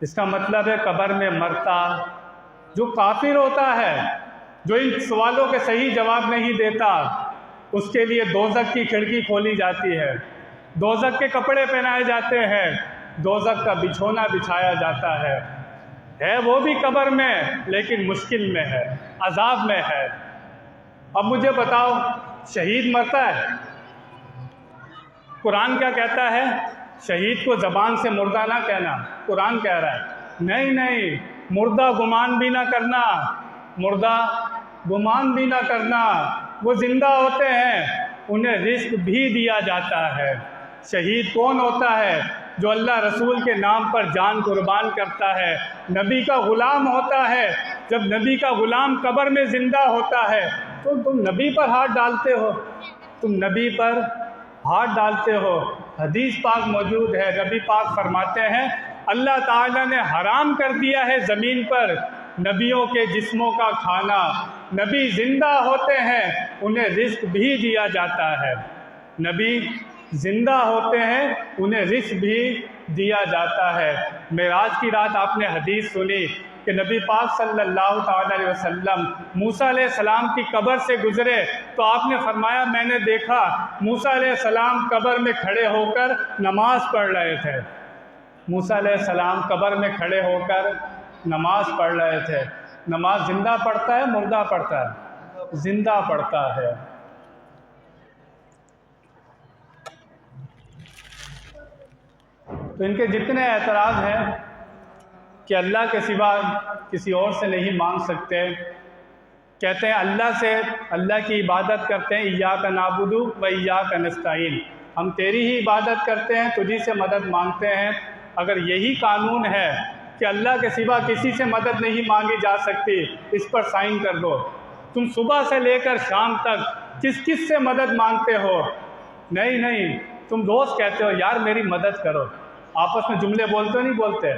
اس کا مطلب ہے قبر میں مرتا جو کافر ہوتا ہے، جو ان سوالوں کے صحیح جواب نہیں دیتا، اس کے لیے دوزخ کی کھڑکی کھولی جاتی ہے، دوزخ کے کپڑے پہنائے جاتے ہیں، دوزخ کا بچھونا بچھایا جاتا ہے وہ بھی قبر میں، لیکن مشکل میں ہے، عذاب میں ہے۔ اب مجھے بتاؤ، شہید مرتا ہے؟ قرآن کیا کہتا ہے؟ شہید کو زبان سے مردہ نہ کہنا۔ قرآن کہہ رہا ہے نہیں، مردہ گمان بھی نہ کرنا، مردہ گمان بھی نہ کرنا، وہ زندہ ہوتے ہیں، انہیں رزق بھی دیا جاتا ہے۔ شہید کون ہوتا ہے؟ جو اللہ رسول کے نام پر جان قربان کرتا ہے، نبی کا غلام ہوتا ہے۔ جب نبی کا غلام قبر میں زندہ ہوتا ہے تو تم نبی پر ہاتھ ڈالتے ہو، حدیث پاک موجود ہے، نبی پاک فرماتے ہیں اللہ تعالیٰ نے حرام کر دیا ہے زمین پر نبیوں کے جسموں کا کھانا۔ نبی زندہ ہوتے ہیں، انہیں رزق بھی دیا جاتا ہے، نبی زندہ ہوتے ہیں، انہیں رزق بھی دیا جاتا ہے۔ معراج کی رات آپ نے حدیث سنی کہ نبی پاک صلی اللہ تعالیٰ علیہ وسلم موسیٰ علیہ السلام کی قبر سے گزرے تو آپ نے فرمایا میں نے دیکھا موسیٰ علیہ السلام قبر میں کھڑے ہو کر نماز پڑھ رہے تھے۔ موسیٰ علیہ السلام قبر میں کھڑے ہو کر نماز پڑھ رہے تھے۔ نماز زندہ پڑھتا ہے مردہ پڑھتا ہے؟ زندہ پڑھتا ہے۔ تو ان کے جتنے اعتراض ہیں کہ اللہ کے سوا کسی اور سے نہیں مانگ سکتے، کہتے ہیں اللہ سے، اللہ کی عبادت کرتے ہیں، ایاک نعبد و ایاک نستعین، ہم تیری ہی عبادت کرتے ہیں، تجھی سے مدد مانگتے ہیں۔ اگر یہی قانون ہے کہ اللہ کے سوا کسی سے مدد نہیں مانگی جا سکتی، اس پر سائن کر دو۔ تم صبح سے لے کر شام تک کس کس سے مدد مانگتے ہو؟ نہیں، تم روز کہتے ہو یار میری مدد کرو، آپس میں جملے بولتے نہیں بولتے؟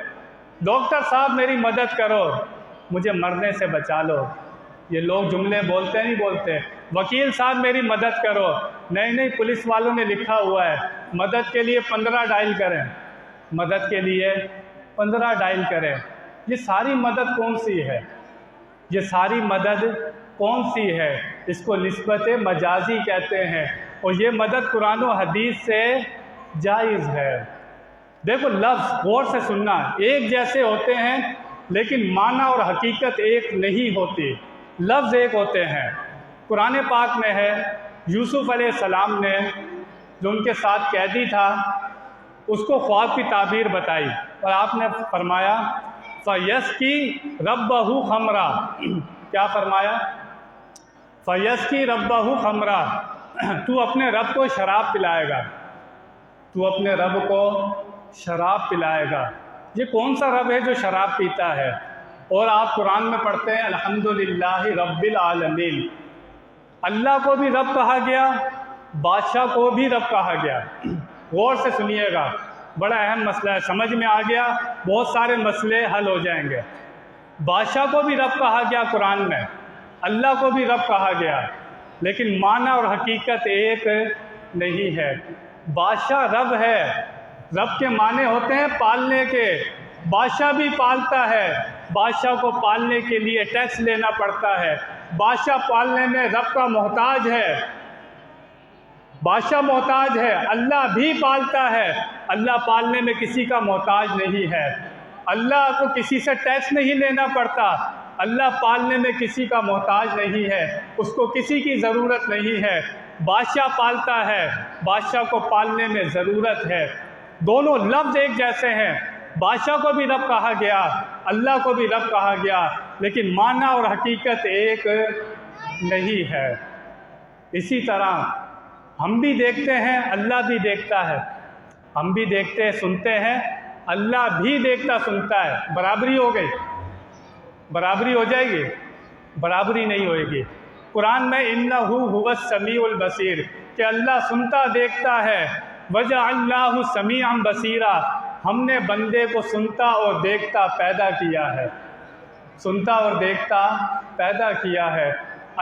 ڈاکٹر صاحب میری مدد کرو، مجھے مرنے سے بچا لو، یہ لوگ جملے بولتے نہیں بولتے؟ وکیل صاحب میری مدد کرو، نہیں پولیس والوں نے لکھا ہوا ہے مدد کے لیے 15 ڈائل کریں، مدد کے لیے 15 ڈائل کریں۔ یہ ساری مدد کون سی ہے؟ یہ ساری مدد کون سی ہے؟ اس کو نسبت مجازی کہتے ہیں، اور یہ مدد قرآن و حدیث سے جائز ہے۔ دیکھو لفظ غور سے سننا، ایک جیسے ہوتے ہیں لیکن معنی اور حقیقت ایک نہیں ہوتی، لفظ ایک ہوتے ہیں۔ قرآن پاک میں ہے یوسف علیہ السلام نے جو ان کے ساتھ قیدی تھا اس کو خواب کی تعبیر بتائی، اور آپ نے فرمایا فَيَسْقِي رَبَّهُ خَمْرًا، کیا فرمایا؟ فَيَسْقِي رَبَّهُ خَمْرًا، تو اپنے رب کو شراب پلائے گا، تو اپنے رب کو شراب پلائے گا۔ یہ کون سا رب ہے جو شراب پیتا ہے؟ اور آپ قرآن میں پڑھتے ہیں الحمدللہ رب العالمین، اللہ کو بھی رب کہا گیا، بادشاہ کو بھی رب کہا گیا۔ غور سے سنیے گا، بڑا اہم مسئلہ ہے، سمجھ میں آ گیا بہت سارے مسئلے حل ہو جائیں گے۔ بادشاہ کو بھی رب کہا گیا قرآن میں، اللہ کو بھی رب کہا گیا، لیکن معنی اور حقیقت ایک نہیں ہے۔ بادشاہ رب ہے، رب کے معنی ہوتے ہیں پالنے کے، بادشاہ بھی پالتا ہے، بادشاہ کو پالنے کے لیے ٹیکس لینا پڑتا ہے، بادشاہ پالنے میں رب کا محتاج ہے، بادشاہ محتاج ہے، اللہ بھی پالتا ہے، اللہ پالنے میں کسی کا محتاج نہیں ہے، اللہ کو کسی سے ٹیکس نہیں لینا پڑتا، اللہ پالنے میں کسی کا محتاج نہیں ہے، اس کو کسی کی ضرورت نہیں ہے، بادشاہ پالتا ہے، بادشاہ کو پالنے میں ضرورت ہے۔ دونوں لفظ ایک جیسے ہیں، بادشاہ کو بھی رب کہا گیا، اللہ کو بھی رب کہا گیا، لیکن معنی اور حقیقت ایک نہیں ہے۔ اسی طرح ہم بھی دیکھتے ہیں، اللہ بھی دیکھتا ہے، ہم بھی دیکھتے سنتے ہیں، اللہ بھی دیکھتا سنتا ہے۔ برابری ہو گئی؟ برابری ہو جائے گی؟ برابری نہیں ہوئے گی۔ قرآن میں اِنَّهُ هُوَ السَّمِيعُ الْبَصِيرُ کہ اللہ سنتا دیکھتا ہے، وَجَعَلْنَاهُ سَمِيعًا بَصِيرًا ہم نے بندے کو سنتا اور دیکھتا پیدا کیا ہے، سنتا اور دیکھتا پیدا کیا ہے۔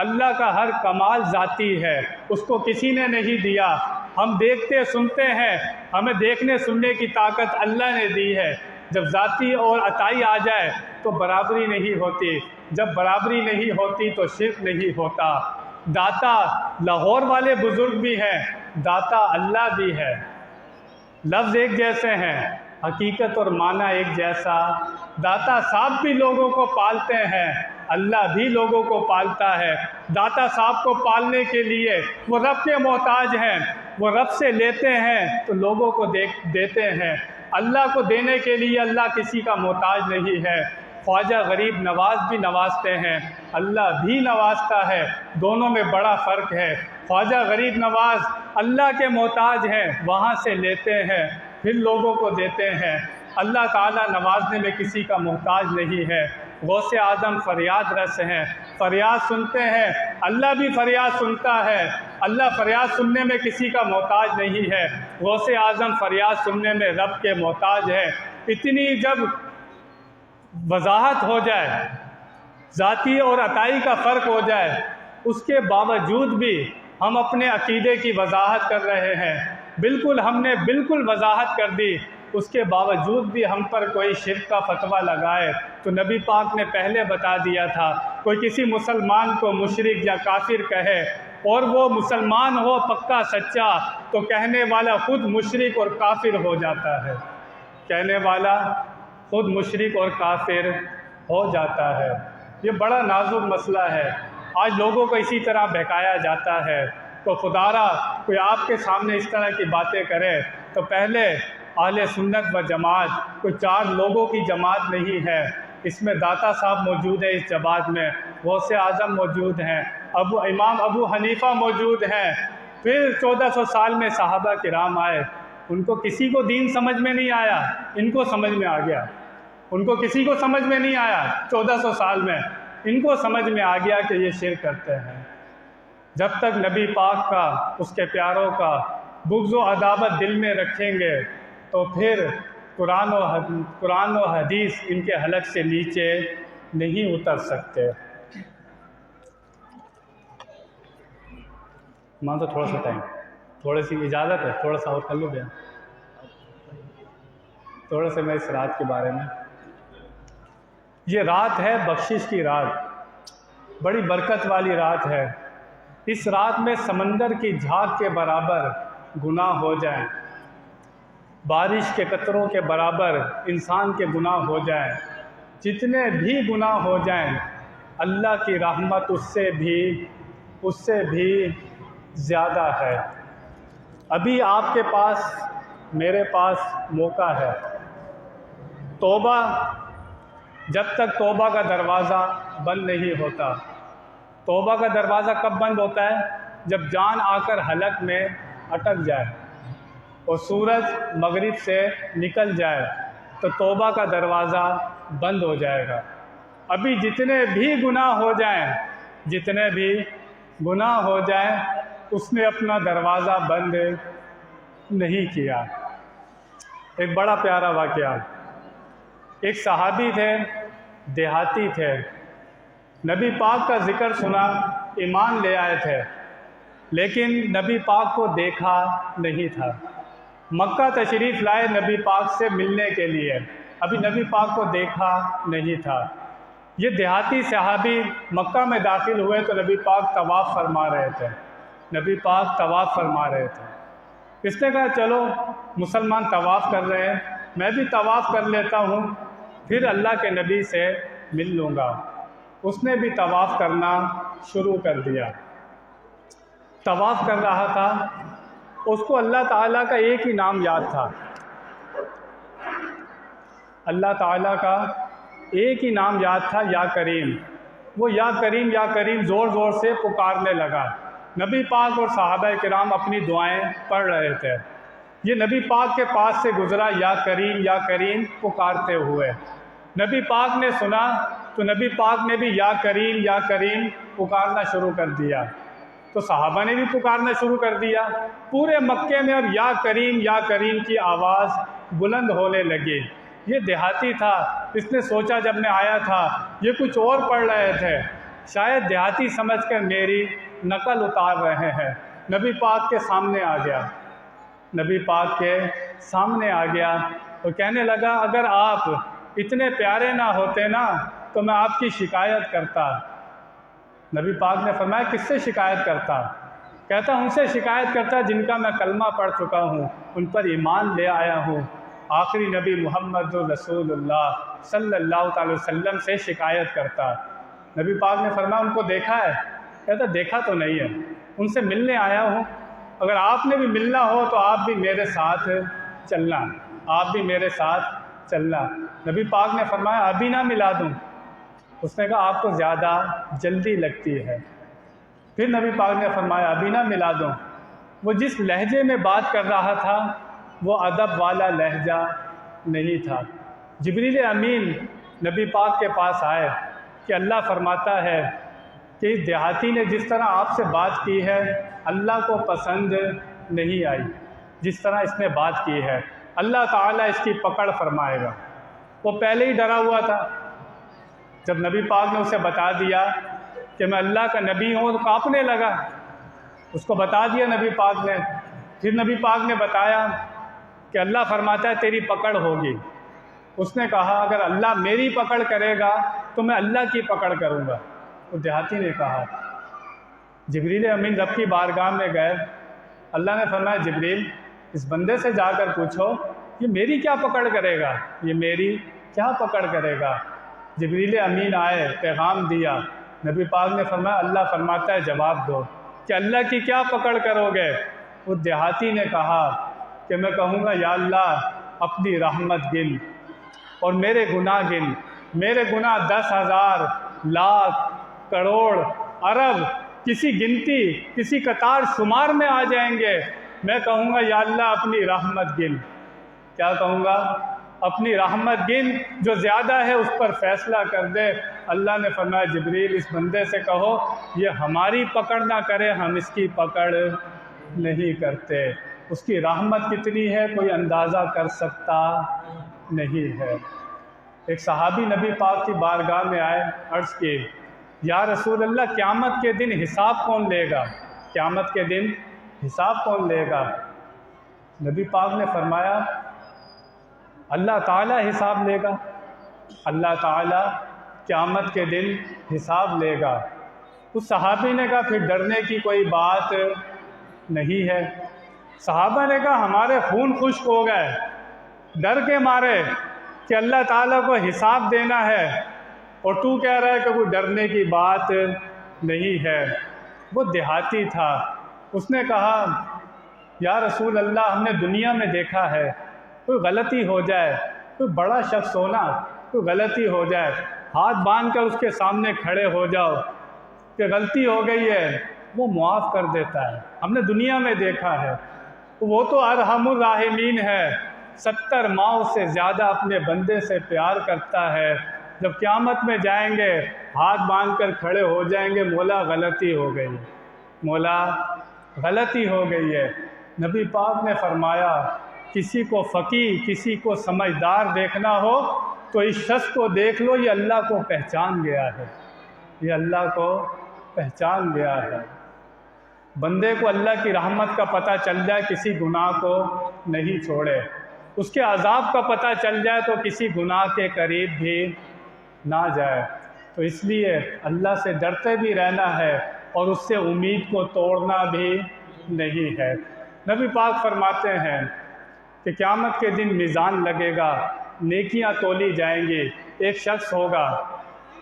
اللہ کا ہر کمال ذاتی ہے، اس کو کسی نے نہیں دیا، ہم دیکھتے سنتے ہیں، ہمیں دیکھنے سننے کی طاقت اللہ نے دی ہے۔ جب ذاتی اور عطائی آ جائے تو برابری نہیں ہوتی، جب برابری نہیں ہوتی تو شرک نہیں ہوتا۔ داتا لاہور والے بزرگ بھی ہیں، داتا اللہ بھی ہے، لفظ ایک جیسے ہیں، حقیقت اور معنی ایک جیسا۔ داتا صاحب بھی لوگوں کو پالتے ہیں، اللہ بھی لوگوں کو پالتا ہے۔ داتا صاحب کو پالنے کے لیے وہ رب کے محتاج ہیں، وہ رب سے لیتے ہیں تو لوگوں کو دیتے ہیں۔ اللہ کو دینے کے لیے اللہ کسی کا محتاج نہیں ہے۔ خواجہ غریب نواز بھی نوازتے ہیں، اللہ بھی نوازتا ہے، دونوں میں بڑا فرق ہے۔ خواجہ غریب نواز اللہ کے محتاج ہیں، وہاں سے لیتے ہیں پھر لوگوں کو دیتے ہیں۔ اللہ تعالیٰ نوازنے میں کسی کا محتاج نہیں ہے۔ غوث اعظم فریاد رس ہیں، فریاد سنتے ہیں، اللہ بھی فریاد سنتا ہے، اللہ فریاد سننے میں کسی کا محتاج نہیں ہے۔ غوث اعظم فریاد سننے میں رب کے محتاج ہے۔ اتنی جب وضاحت ہو جائے، ذاتی اور عطائی کا فرق ہو جائے، اس کے باوجود بھی ہم اپنے عقیدے کی وضاحت کر رہے ہیں، ہم نے بالکل وضاحت کر دی، اس کے باوجود بھی ہم پر کوئی شرک کا فتویٰ لگائے تو نبی پاک نے پہلے بتا دیا تھا، کوئی کسی مسلمان کو مشرک یا کافر کہے اور وہ مسلمان ہو پکا سچا تو کہنے والا خود مشرک اور کافر ہو جاتا ہے، کہنے والا خود مشرک اور کافر ہو جاتا ہے۔ یہ بڑا نازک مسئلہ ہے۔ آج لوگوں کو اسی طرح بہکایا جاتا ہے۔ تو خدارا کوئی آپ کے سامنے اس طرح کی باتیں کرے تو پہلے اہل سنت و جماعت کوئی 4 لوگوں کی جماعت نہیں ہے، اس میں داتا صاحب موجود ہیں، اس جماعت میں غوث اعظم موجود ہیں، امام ابو حنیفہ موجود ہیں۔ پھر 1400 سال میں صحابہ کرام آئے، ان کو کسی کو دین سمجھ میں نہیں آیا، ان کو سمجھ میں آ گیا۔ ان کو کسی کو سمجھ میں نہیں آیا 1400 سال میں، ان کو سمجھ میں آ گیا کہ یہ شرک کرتے ہیں۔ جب تک نبی پاک کا، اس کے پیاروں کا بغض و عداوت دل میں رکھیں گے تو پھر قرآن و حدیث ان کے حلق سے نیچے نہیں اتر سکتے۔ مان تو تھوڑا سا ٹائم، تھوڑی سی اجازت ہے، تھوڑا سا اور کر لو بیان، تھوڑا سا میں اس رات کے بارے میں۔ یہ رات ہے بخشش کی رات، بڑی برکت والی رات ہے۔ اس رات میں سمندر کی جھاگ کے برابر گناہ ہو جائیں، بارش کے قطروں کے برابر انسان کے گناہ ہو جائیں، جتنے بھی گناہ ہو جائیں، اللہ کی رحمت اس سے بھی زیادہ ہے۔ ابھی آپ کے پاس، میرے پاس موقع ہے۔ توبہ، جب تک توبہ کا دروازہ بند نہیں ہوتا۔ توبہ کا دروازہ کب بند ہوتا ہے؟ جب جان آ کر حلق میں اٹک جائے اور سورج مغرب سے نکل جائے تو توبہ کا دروازہ بند ہو جائے گا۔ ابھی جتنے بھی گناہ ہو جائیں اس نے اپنا دروازہ بند نہیں کیا۔ ایک بڑا پیارا واقعہ، ایک صحابی تھے، دیہاتی تھے، نبی پاک کا ذکر سنا، ایمان لے آئے تھے، لیکن نبی پاک کو دیکھا نہیں تھا۔ مکہ تشریف لائے نبی پاک سے ملنے کے لیے، ابھی نبی پاک کو دیکھا نہیں تھا۔ یہ دیہاتی صحابی مکہ میں داخل ہوئے تو نبی پاک طواف فرما رہے تھے، اس نے کہا چلو مسلمان طواف کر رہے ہیں، میں بھی طواف کر لیتا ہوں، پھر اللہ کے نبی سے مل لوں گا۔ اس نے بھی طواف کرنا شروع کر دیا۔ طواف کر رہا تھا، اس کو اللہ تعالیٰ کا ایک ہی نام یاد تھا، اللہ تعالیٰ کا ایک ہی نام یاد تھا، یا کریم۔ وہ یا کریم یا کریم زور زور سے پکارنے لگا۔ نبی پاک اور صحابہ کرام اپنی دعائیں پڑھ رہے تھے، یہ نبی پاک کے پاس سے گزرا یا کریم پکارتے ہوئے۔ نبی پاک نے سنا تو نبی پاک نے بھی یا کریم پکارنا شروع کر دیا، تو صحابہ نے بھی پکارنا شروع کر دیا۔ پورے مکے میں اب یا کریم کی آواز بلند ہونے لگی۔ یہ دیہاتی تھا، اس نے سوچا جب میں آیا تھا یہ کچھ اور پڑھ رہے تھے، شاید دیہاتی سمجھ کر میری نقل اتار رہے ہیں۔ نبی پاک کے سامنے آ گیا اور کہنے لگا اگر آپ اتنے پیارے نہ ہوتے نا تو میں آپ کی شکایت کرتا۔ نبی پاک نے فرمایا کس سے شکایت کرتا؟ کہتا ان سے شکایت کرتا جن کا میں کلمہ پڑھ چکا ہوں، ان پر ایمان لے آیا ہوں، آخری نبی محمد رسول اللہ صلی اللہ تعالی وسلم سے شکایت کرتا۔ نبی پاک نے فرمایا ان کو دیکھا ہے؟ کہتا دیکھا تو نہیں ہے، ان سے ملنے آیا ہوں، اگر آپ نے بھی ملنا ہو تو آپ بھی میرے ساتھ چلنا۔ نبی پاک نے فرمایا ابھی نہ ملا دوں؟ اس نے کہا آپ کو زیادہ جلدی لگتی ہے۔ پھر نبی پاک نے فرمایا ابھی نہ ملا دوں؟ وہ جس لہجے میں بات کر رہا تھا وہ ادب والا لہجہ نہیں تھا۔ جبریل امین نبی پاک کے پاس آئے کہ اللہ فرماتا ہے کہ اس دیہاتی نے جس طرح آپ سے بات کی ہے اللہ کو پسند نہیں آئی، جس طرح اس نے بات کی ہے اللہ تعالیٰ اس کی پکڑ فرمائے گا۔ وہ پہلے ہی ڈرا ہوا تھا، جب نبی پاک نے اسے بتا دیا کہ میں اللہ کا نبی ہوں تو کانپنے لگا، اس کو بتا دیا نبی پاک نے۔ پھر نبی پاک نے بتایا کہ اللہ فرماتا ہے تیری پکڑ ہوگی۔ اس نے کہا اگر اللہ میری پکڑ کرے گا تو میں اللہ کی پکڑ کروں گا۔ تو دیہاتی نے کہا، جبریل امین رب کی بارگاہ میں گئے، اللہ نے فرمایا جبریل اس بندے سے جا کر پوچھو یہ میری کیا پکڑ کرے گا، یہ میری کیا پکڑ کرے گا۔ جبریل امین آئے، پیغام دیا، نبی پاک نے فرمایا اللہ فرماتا ہے جواب دو کہ اللہ کی کیا پکڑ کرو گے؟ اس دیہاتی نے کہا کہ میں کہوں گا یا اللہ اپنی رحمت گن اور میرے گناہ گن، میرے گناہ 10,000 لاکھ کروڑ ارب کسی گنتی کسی قطار شمار میں آ جائیں گے، میں کہوں گا یا اللہ اپنی رحمت گن۔ کیا کہوں گا؟ اپنی رحمت گن، جو زیادہ ہے اس پر فیصلہ کر دے۔ اللہ نے فرمایا جبریل اس بندے سے کہو یہ ہماری پکڑ نہ کرے، ہم اس کی پکڑ نہیں کرتے۔ اس کی رحمت کتنی ہے کوئی اندازہ کر سکتا نہیں ہے۔ ایک صحابی نبی پاک کی بارگاہ میں آئے، عرض کی یا رسول اللہ قیامت کے دن حساب کون لے گا؟ قیامت کے دن حساب کون لے گا؟ نبی پاک نے فرمایا اللہ تعالیٰ حساب لے گا، اللہ تعالیٰ قیامت کے دن حساب لے گا۔ اس صحابی نے کہا پھر ڈرنے کی کوئی بات نہیں ہے۔ صحابہ نے کہا ہمارے خون خشک ہو گئے ڈر کے مارے کہ اللہ تعالیٰ کو حساب دینا ہے، اور تو کہہ رہا ہے کہ کوئی ڈرنے کی بات نہیں ہے۔ وہ دیہاتی تھا، اس نے کہا یا رسول اللہ ہم نے دنیا میں دیکھا ہے کوئی غلطی ہو جائے، کوئی بڑا شخص ہونا کوئی غلطی ہو جائے، ہاتھ باندھ کر اس کے سامنے کھڑے ہو جاؤ کہ غلطی ہو گئی ہے، وہ معاف کر دیتا ہے۔ ہم نے دنیا میں دیکھا ہے، وہ تو ارحم الراحمین ہے، 70 ماؤں سے زیادہ اپنے بندے سے پیار کرتا ہے۔ جب قیامت میں جائیں گے ہاتھ باندھ کر کھڑے ہو جائیں گے مولا غلطی ہو گئی، مولا غلطی ہو گئی ہے۔ نبی پاک نے فرمایا کسی کو فقیہ کسی کو سمجھدار دیکھنا ہو تو اس شخص کو دیکھ لو، یہ اللہ کو پہچان گیا ہے، یہ اللہ کو پہچان گیا ہے۔ بندے کو اللہ کی رحمت کا پتہ چل جائے کسی گناہ کو نہیں چھوڑے، اس کے عذاب کا پتہ چل جائے تو کسی گناہ کے قریب بھی نہ جائے۔ تو اس لیے اللہ سے ڈرتے بھی رہنا ہے اور اس سے امید کو توڑنا بھی نہیں ہے۔ نبی پاک فرماتے ہیں کہ قیامت کے دن میزان لگے گا، نیکیاں تولی جائیں گی، ایک شخص ہوگا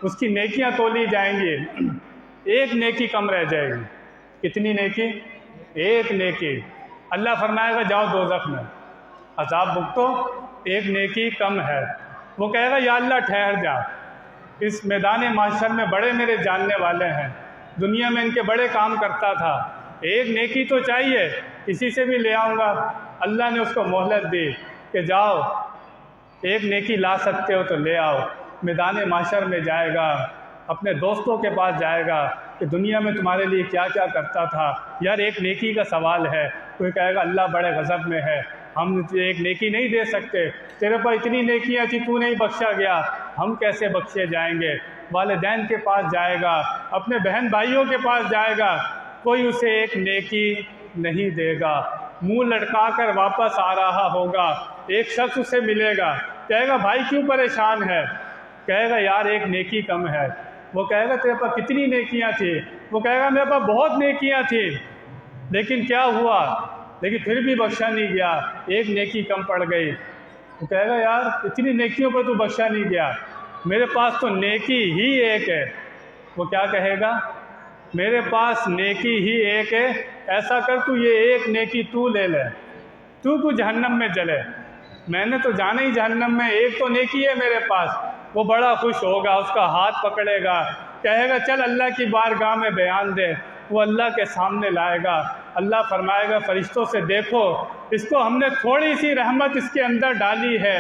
اس کی نیکیاں تولی جائیں گی، ایک نیکی کم رہ جائے گی۔ کتنی نیکی؟ ایک نیکی۔ اللہ فرمائے گا جاؤ دوزخ میں عذاب بھگتو، ایک نیکی کم ہے۔ وہ کہے گا یا اللہ ٹھہر جا، اس میدان معاشر میں بڑے میرے جاننے والے ہیں، دنیا میں ان کے بڑے کام کرتا تھا، ایک نیکی تو چاہیے، کسی سے بھی لے آؤں گا۔ اللہ نے اس کو مہلت دی کہ جاؤ ایک نیکی لا سکتے ہو تو لے آؤ۔ میدان معاشر میں جائے گا، اپنے دوستوں کے پاس جائے گا کہ دنیا میں تمہارے لیے کیا کیا کرتا تھا، یار ایک نیکی کا سوال ہے۔ کوئی کہے گا اللہ بڑے غضب میں ہے، ہم ایک نیکی نہیں دے سکتے، تیرے پاس اتنی نیکیاں تھی تو نہیں بخشا گیا، ہم کیسے بخشے جائیں گے۔ والدین کے پاس جائے گا، اپنے بہن بھائیوں کے پاس جائے گا، کوئی اسے ایک نیکی نہیں دے گا، منہ لٹکا کر واپس آ رہا ہوگا۔ ایک شخص اسے ملے گا، کہے گا بھائی کیوں پریشان ہے؟ کہے گا یار ایک نیکی کم ہے۔ وہ کہے گا تیرے پاس کتنی نیکیاں تھیں؟ وہ کہے گا میرے پاس بہت نیکیاں تھیں، لیکن کیا ہوا؟ لیکن پھر بھی بخشا نہیں گیا، ایک نیکی کم پڑ گئی۔ وہ کہے گا یار اتنی نیکیوں پر تو بخشا نہیں گیا، میرے پاس تو نیکی ہی ایک ہے۔ وہ کیا کہے گا؟ میرے پاس نیکی ہی ایک ہے، ایسا کر تو یہ ایک نیکی تو لے لے، تو کو جہنم میں جلے، میں نے تو جانا ہی جہنم میں، ایک تو نیکی ہے میرے پاس۔ وہ بڑا خوش ہوگا، اس کا ہاتھ پکڑے گا، کہے گا چل اللہ کی بارگاہ میں بیان دے۔ وہ اللہ کے سامنے لائے گا، اللہ فرمائے گا فرشتوں سے دیکھو اس کو ہم نے تھوڑی سی رحمت اس کے اندر ڈالی ہے،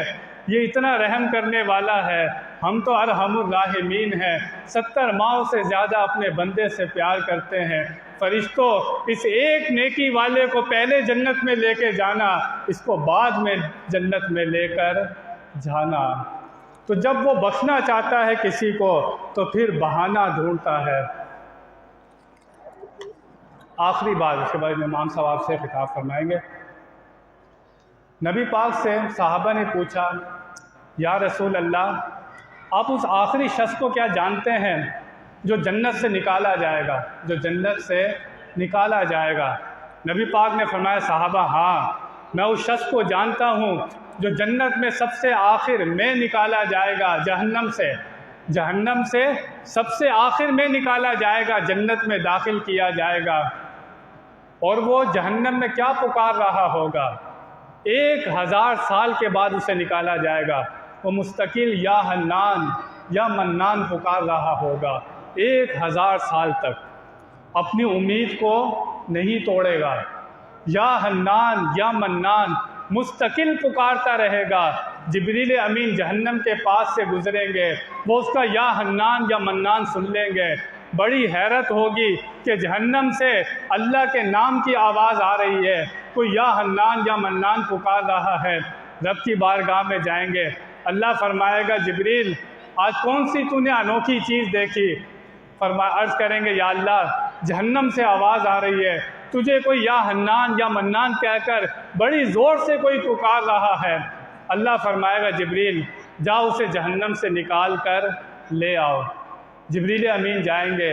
یہ اتنا رحم کرنے والا ہے، ہم تو ارحم الراحمین ہیں، 70 ماؤں سے زیادہ اپنے بندے سے پیار کرتے ہیں۔ فرشتوں اس ایک نیکی والے کو پہلے جنت میں لے کے جانا، اس کو بعد میں جنت میں لے کر جانا۔ تو جب وہ بخشنا چاہتا ہے کسی کو تو پھر بہانہ ڈھونڈتا ہے۔ آخری بات، اس کے بعد امام صاحب آپ سے خطاب فرمائیں گے۔ نبی پاک سے صحابہ نے پوچھا یا رسول اللہ آپ اس آخری شخص کو کیا جانتے ہیں جو جنت سے نکالا جائے گا، جو جنت سے نکالا جائے گا؟ نبی پاک نے فرمایا صحابہ ہاں میں اس شخص کو جانتا ہوں جو جنت میں سب سے آخر میں نکالا جائے گا جہنم سے۔ جہنم سے سب سے آخر میں نکالا جائے گا، جنت میں داخل کیا جائے گا، اور وہ جہنم میں کیا پکار رہا ہوگا؟ 1000 سال کے بعد اسے نکالا جائے گا، وہ مستقل یا حنان یا منان پکار رہا ہوگا 1000 سال تک، اپنی امید کو نہیں توڑے گا، یا حنان یا منان مستقل پکارتا رہے گا۔ جبریل امین جہنم کے پاس سے گزریں گے، وہ اس کا یا حنان یا منان سن لیں گے، بڑی حیرت ہوگی کہ جہنم سے اللہ کے نام کی آواز آ رہی ہے، کوئی یا حنان یا منان پکار رہا ہے۔ رب کی بارگاہ میں جائیں گے، اللہ فرمائے گا جبریل آج کون سی تو نے انوکھی چیز دیکھی؟ عرض کریں گے یا اللہ جہنم سے آواز آ رہی ہے، تجھے کوئی یا حنان یا منان کہہ کر بڑی زور سے کوئی پکار رہا ہے۔ اللہ فرمائے گا جبریل جاؤ اسے جہنم سے نکال کر لے آؤ۔ جبریل امین جائیں گے،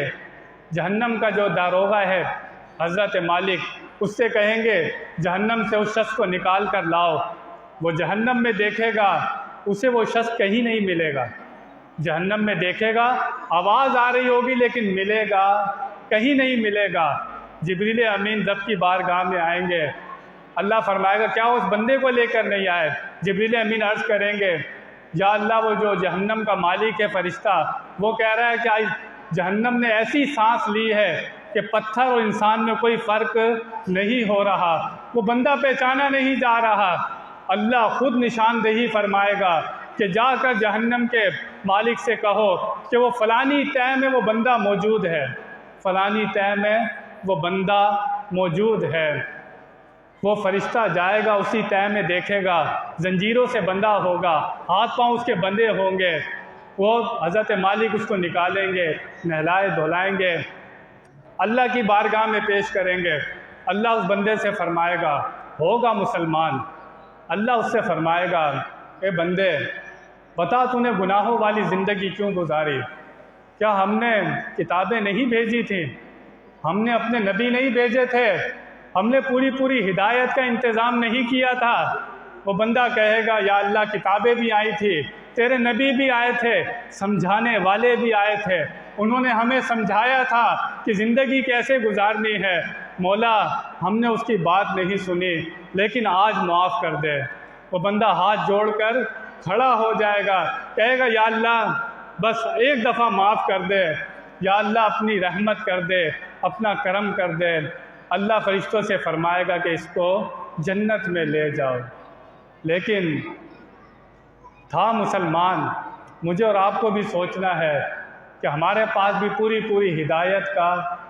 جہنم کا جو داروغہ ہے حضرت مالک، اس سے کہیں گے جہنم سے اس شخص کو نکال کر لاؤ۔ وہ جہنم میں دیکھے گا، اسے وہ شخص کہیں نہیں ملے گا، جہنم میں دیکھے گا آواز آ رہی ہوگی لیکن ملے گا کہیں نہیں ملے گا۔ جبریل امین رب کی بارگاہ میں آئیں گے، اللہ فرمائے گا کیا اس بندے کو لے کر نہیں آئے؟ جبریل امین عرض کریں گے یا اللہ وہ جو جہنم کا مالک ہے فرشتہ، وہ کہہ رہا ہے کہ آج جہنم نے ایسی سانس لی ہے کہ پتھر اور انسان میں کوئی فرق نہیں ہو رہا، وہ بندہ پہچانا نہیں جا رہا۔ اللہ خود نشاندہی فرمائے گا کہ جا کر جہنم کے مالک سے کہو کہ وہ فلانی تہ میں وہ بندہ موجود ہے، فلانی تہ میں وہ بندہ موجود ہے۔ وہ فرشتہ جائے گا، اسی تہ میں دیکھے گا زنجیروں سے بندہ ہوگا، ہاتھ پاؤں اس کے بندھے ہوں گے، وہ حضرت مالک اس کو نکالیں گے، نہلائے دھلائیں گے، اللہ کی بارگاہ میں پیش کریں گے۔ اللہ اس بندے سے فرمائے گا ہوگا مسلمان، اللہ اس سے فرمائے گا اے بندے بتا تو نے گناہوں والی زندگی کیوں گزاری؟ کیا ہم نے کتابیں نہیں بھیجی تھیں؟ ہم نے اپنے نبی نہیں بھیجے تھے؟ ہم نے پوری ہدایت کا انتظام نہیں کیا تھا؟ وہ بندہ کہے گا یا اللہ کتابیں بھی آئی تھی، تیرے نبی بھی آئے تھے، سمجھانے والے بھی آئے تھے، انہوں نے ہمیں سمجھایا تھا کہ زندگی کیسے گزارنی ہے، مولا ہم نے اس کی بات نہیں سنی، لیکن آج معاف کر دے۔ وہ بندہ ہاتھ جوڑ کر کھڑا ہو جائے گا، کہے گا یا اللہ بس ایک دفعہ معاف کر دے، یا اللہ اپنی رحمت کر دے، اپنا کرم کر دے۔ اللہ فرشتوں سے فرمائے گا کہ اس کو جنت میں لے جاؤ۔ لیکن تھا مسلمان، مجھے اور آپ کو بھی سوچنا ہے کہ ہمارے پاس بھی پوری ہدایت کا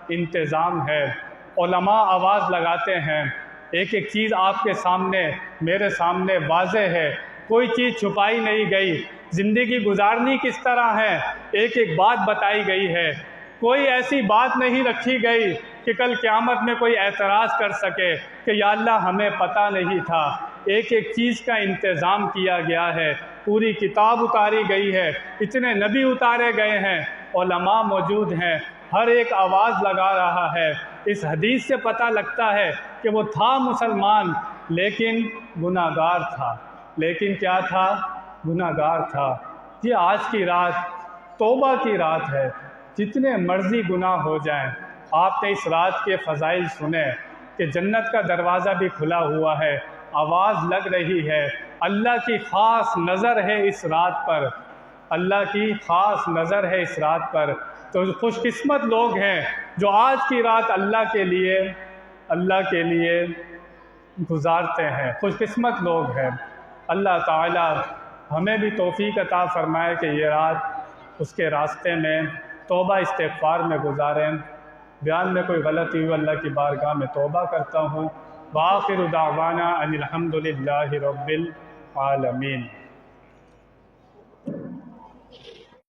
انتظام ہے، علماء آواز لگاتے ہیں، ایک ایک چیز آپ کے سامنے میرے سامنے واضح ہے، کوئی چیز چھپائی نہیں گئی، زندگی گزارنی کس طرح ہے ایک ایک بات بتائی گئی ہے، کوئی ایسی بات نہیں رکھی گئی کہ کل قیامت میں کوئی اعتراض کر سکے کہ یا اللہ ہمیں پتہ نہیں تھا۔ ایک ایک چیز کا انتظام کیا گیا ہے، پوری کتاب اتاری گئی ہے، اتنے نبی اتارے گئے ہیں، علماء موجود ہیں، ہر ایک آواز لگا رہا ہے۔ اس حدیث سے پتہ لگتا ہے کہ وہ تھا مسلمان لیکن گناہ گار تھا، لیکن کیا تھا؟ گناہ گار تھا۔ یہ آج کی رات توبہ کی رات ہے، جتنے مرضی گناہ ہو جائیں، آپ نے اس رات کے فضائل سنے کہ جنت کا دروازہ بھی کھلا ہوا ہے، آواز لگ رہی ہے، اللہ کی خاص نظر ہے اس رات پر، اللہ کی خاص نظر ہے اس رات پر۔ تو خوش قسمت لوگ ہیں جو آج کی رات اللہ کے لیے گزارتے ہیں، خوش قسمت لوگ ہیں۔ اللہ تعالی ہمیں بھی توفیق عطا فرمائے کہ یہ رات اس کے راستے میں توبہ استغفار میں گزاریں۔ بیان میں کوئی غلطی ہو اللہ کی بارگاہ میں توبہ کرتا ہوں۔ وآخر دعوانا ان الحمد للہ رب العالمین۔